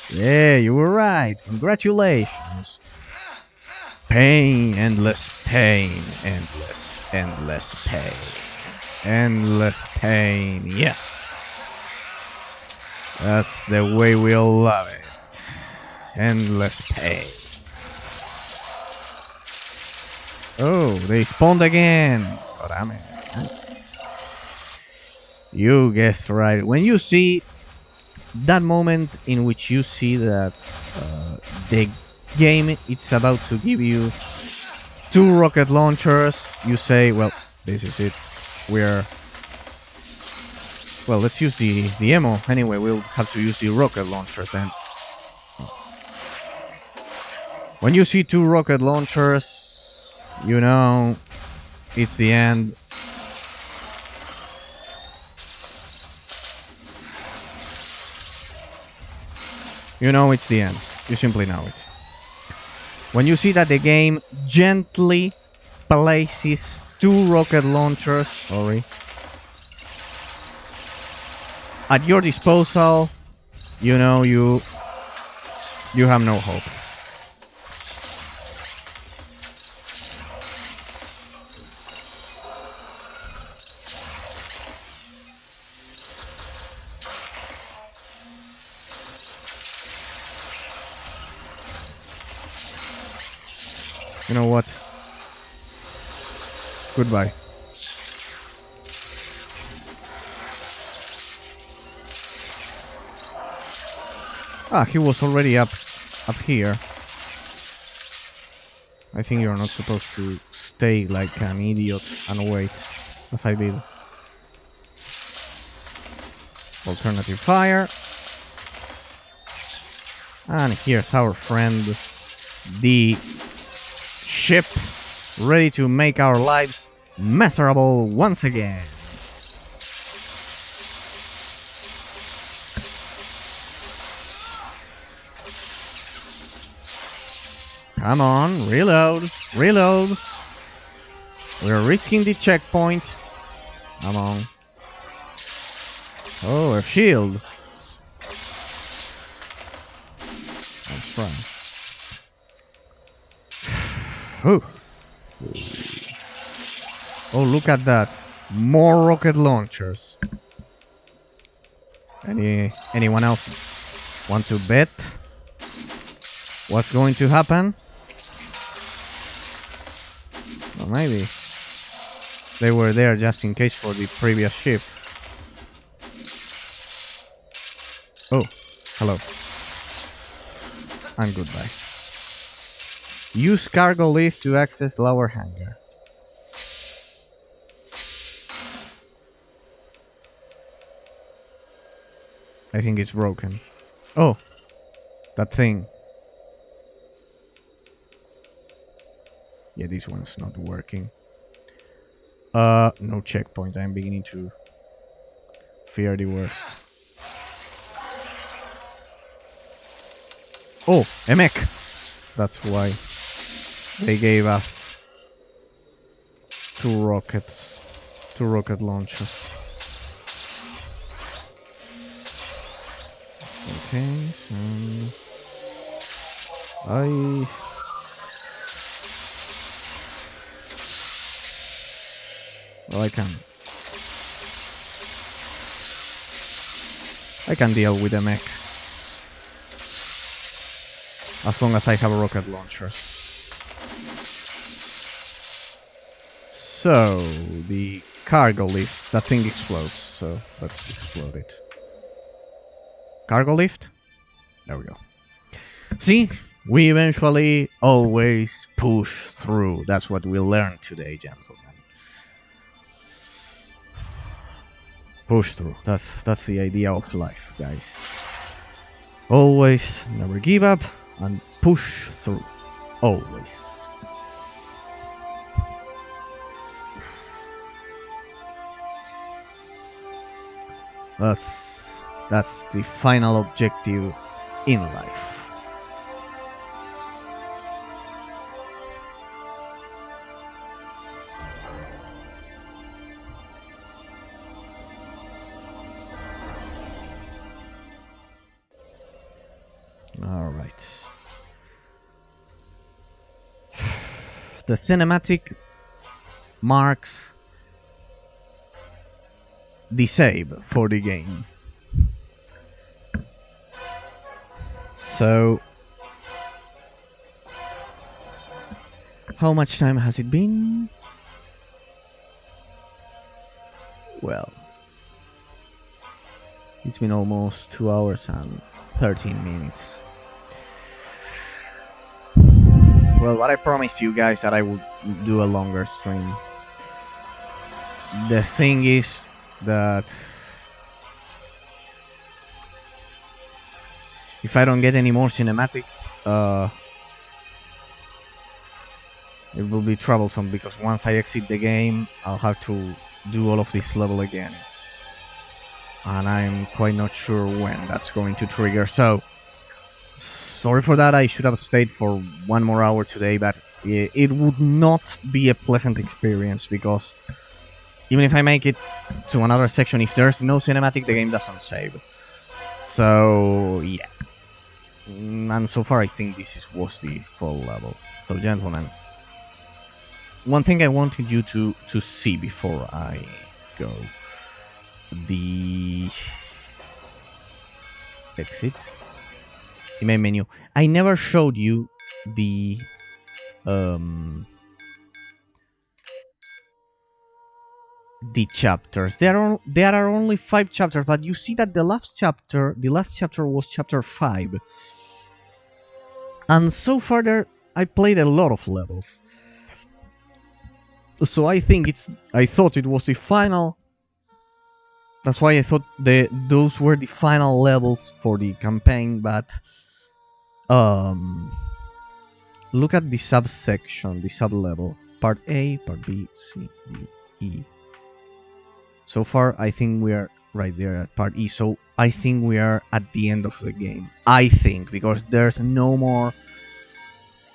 Yeah, you were right. Congratulations. Pain, endless pain, endless pain. Endless pain, yes. That's the way we all love it. Endless pain. Oh, they spawned again. Oh, damn it. You guessed right. When you see that moment in which you see that the game it's about to give you 2 rocket launchers, you say, well, this is it. Well, let's use the ammo. Anyway, we'll have to use the rocket launchers then. When you see 2 rocket launchers, you know It's the end. You know it's the end. You simply know it. When you see that the game gently places 2 rocket launchers, at your disposal, you know you have no hope. You know what? Goodbye. Ah, he was already up here. I think you're not supposed to stay like an idiot and wait, as I did. Alternative fire. And here's our friend, the ship, ready to make our lives miserable once again. Come on, reload, reload. We're risking the checkpoint. Come on. Oh, a shield. That's right. Oh, look at that. More rocket launchers. Anyone else want to bet what's going to happen? Well, maybe they were there just in case for the previous ship. Oh, hello. And goodbye. Use cargo lift to access lower hangar. I think it's broken. Oh, that thing. Yeah, this one's not working. No checkpoint. I'm beginning to fear the worst. Oh, a mech. That's why they gave us 2 rockets, 2 rocket launchers. Okay, so well, I can deal with a mech as long as I have rocket launchers. So the cargo lift, that thing explodes, so let's explode it. Cargo lift? There we go. See? We eventually always push through. That's what we learned today, gentlemen. Push through. That's the idea of life, guys. Always never give up and push through. Always. That's the final objective in life. Alright. The cinematic marks the save for the game. So, how much time has it been? Well, it's been almost 2 hours and 13 minutes. Well, what I promised you guys that I would do a longer stream. The thing is that if I don't get any more cinematics, it will be troublesome because once I exit the game, I'll have to do all of this level again. And I'm quite not sure when that's going to trigger. So, sorry for that. I should have stayed for 1 more hour today, but it would not be a pleasant experience because even if I make it to another section, if there's no cinematic, the game doesn't save. So, yeah. And so far, I think was the full level. So, gentlemen, one thing I wanted you to see before I go. The exit. The main menu. I never showed you the chapters. There are only 5 chapters, but you see that the last chapter was chapter 5. And so far there I played a lot of levels. So I thought it was the final. That's why I thought those were the final levels for the campaign, but look at the subsection, the sub-level. Part A, Part B, C, D, E. So far, I think we are right there at Part E. So I think we are at the end of the game. I think, because there's no more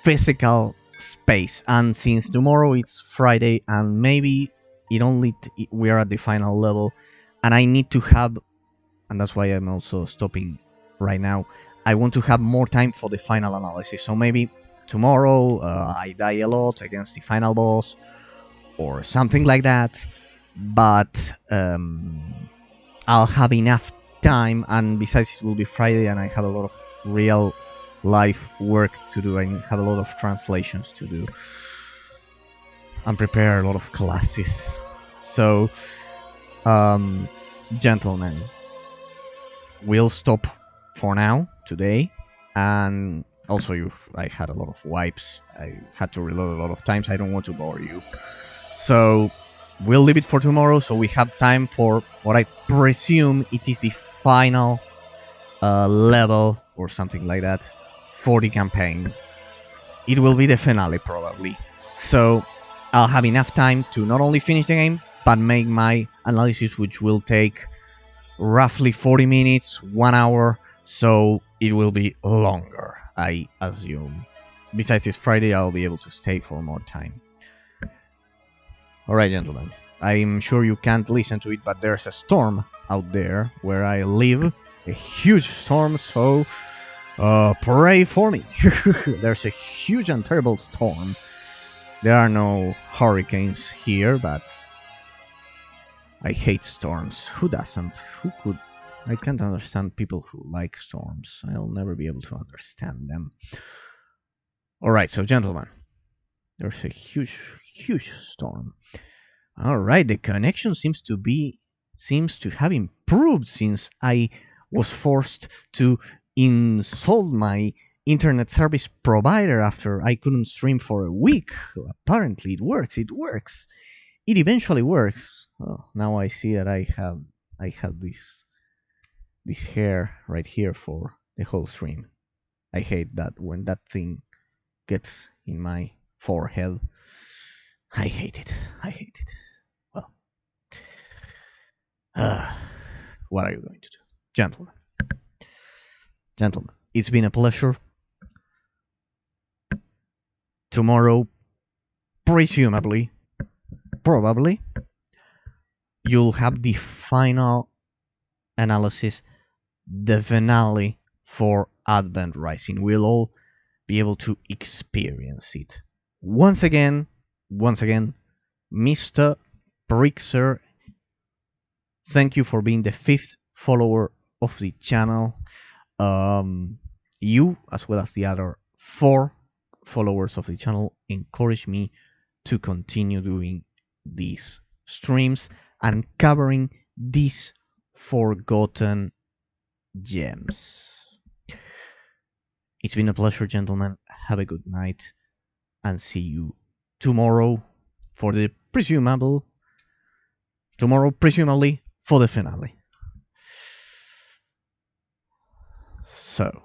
physical space. And since tomorrow it's Friday, and maybe we are at the final level, and I need to have, and that's why I'm also stopping right now. I want to have more time for the final analysis. So maybe tomorrow I die a lot against the final boss or something like that, but I'll have enough time, and besides it will be Friday and I have a lot of real life work to do. I have a lot of translations to do and prepare a lot of classes. So, gentlemen, we'll stop for now today, and also I had a lot of wipes. I had to reload a lot of times. I don't want to bore you, so we'll leave it for tomorrow, so we have time for what I presume it is the final level or something like that for the campaign. It will be the finale probably, so I'll have enough time to not only finish the game but make my analysis, which will take roughly 40 minutes, 1 hour, so it will be longer, I assume. Besides this Friday, I'll be able to stay for more time. Alright, gentlemen, I'm sure you can't listen to it, but there's a storm out there where I live, a huge storm, so pray for me. There's a huge and terrible storm. There are no hurricanes here, but I hate storms. Who doesn't? Who could? I can't understand people who like storms. I'll never be able to understand them. Alright, so gentlemen, there's a huge storm. Alright, the connection seems to have improved since I was forced to install my internet service provider after I couldn't stream for a week. Apparently it works. It eventually works. Oh, now I see that I have this hair right here for the whole stream. I hate that when that thing gets in my forehead. I hate it. Well, what are you going to do? Gentlemen, it's been a pleasure. Tomorrow, presumably, probably, you'll have the final analysis, the finale for Advent Rising. We'll all be able to experience it. Once again, Mr. Brixer, thank you for being the 5th follower of the channel. You, as well as the other 4 followers of the channel, encourage me to continue doing these streams and covering these forgotten gems. It's been a pleasure, gentlemen. Have a good night, and see you tomorrow for the presumably for the finale. So,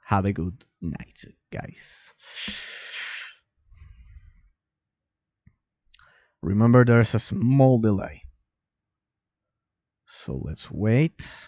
have a good night, guys. Remember, there's a small delay. So let's wait.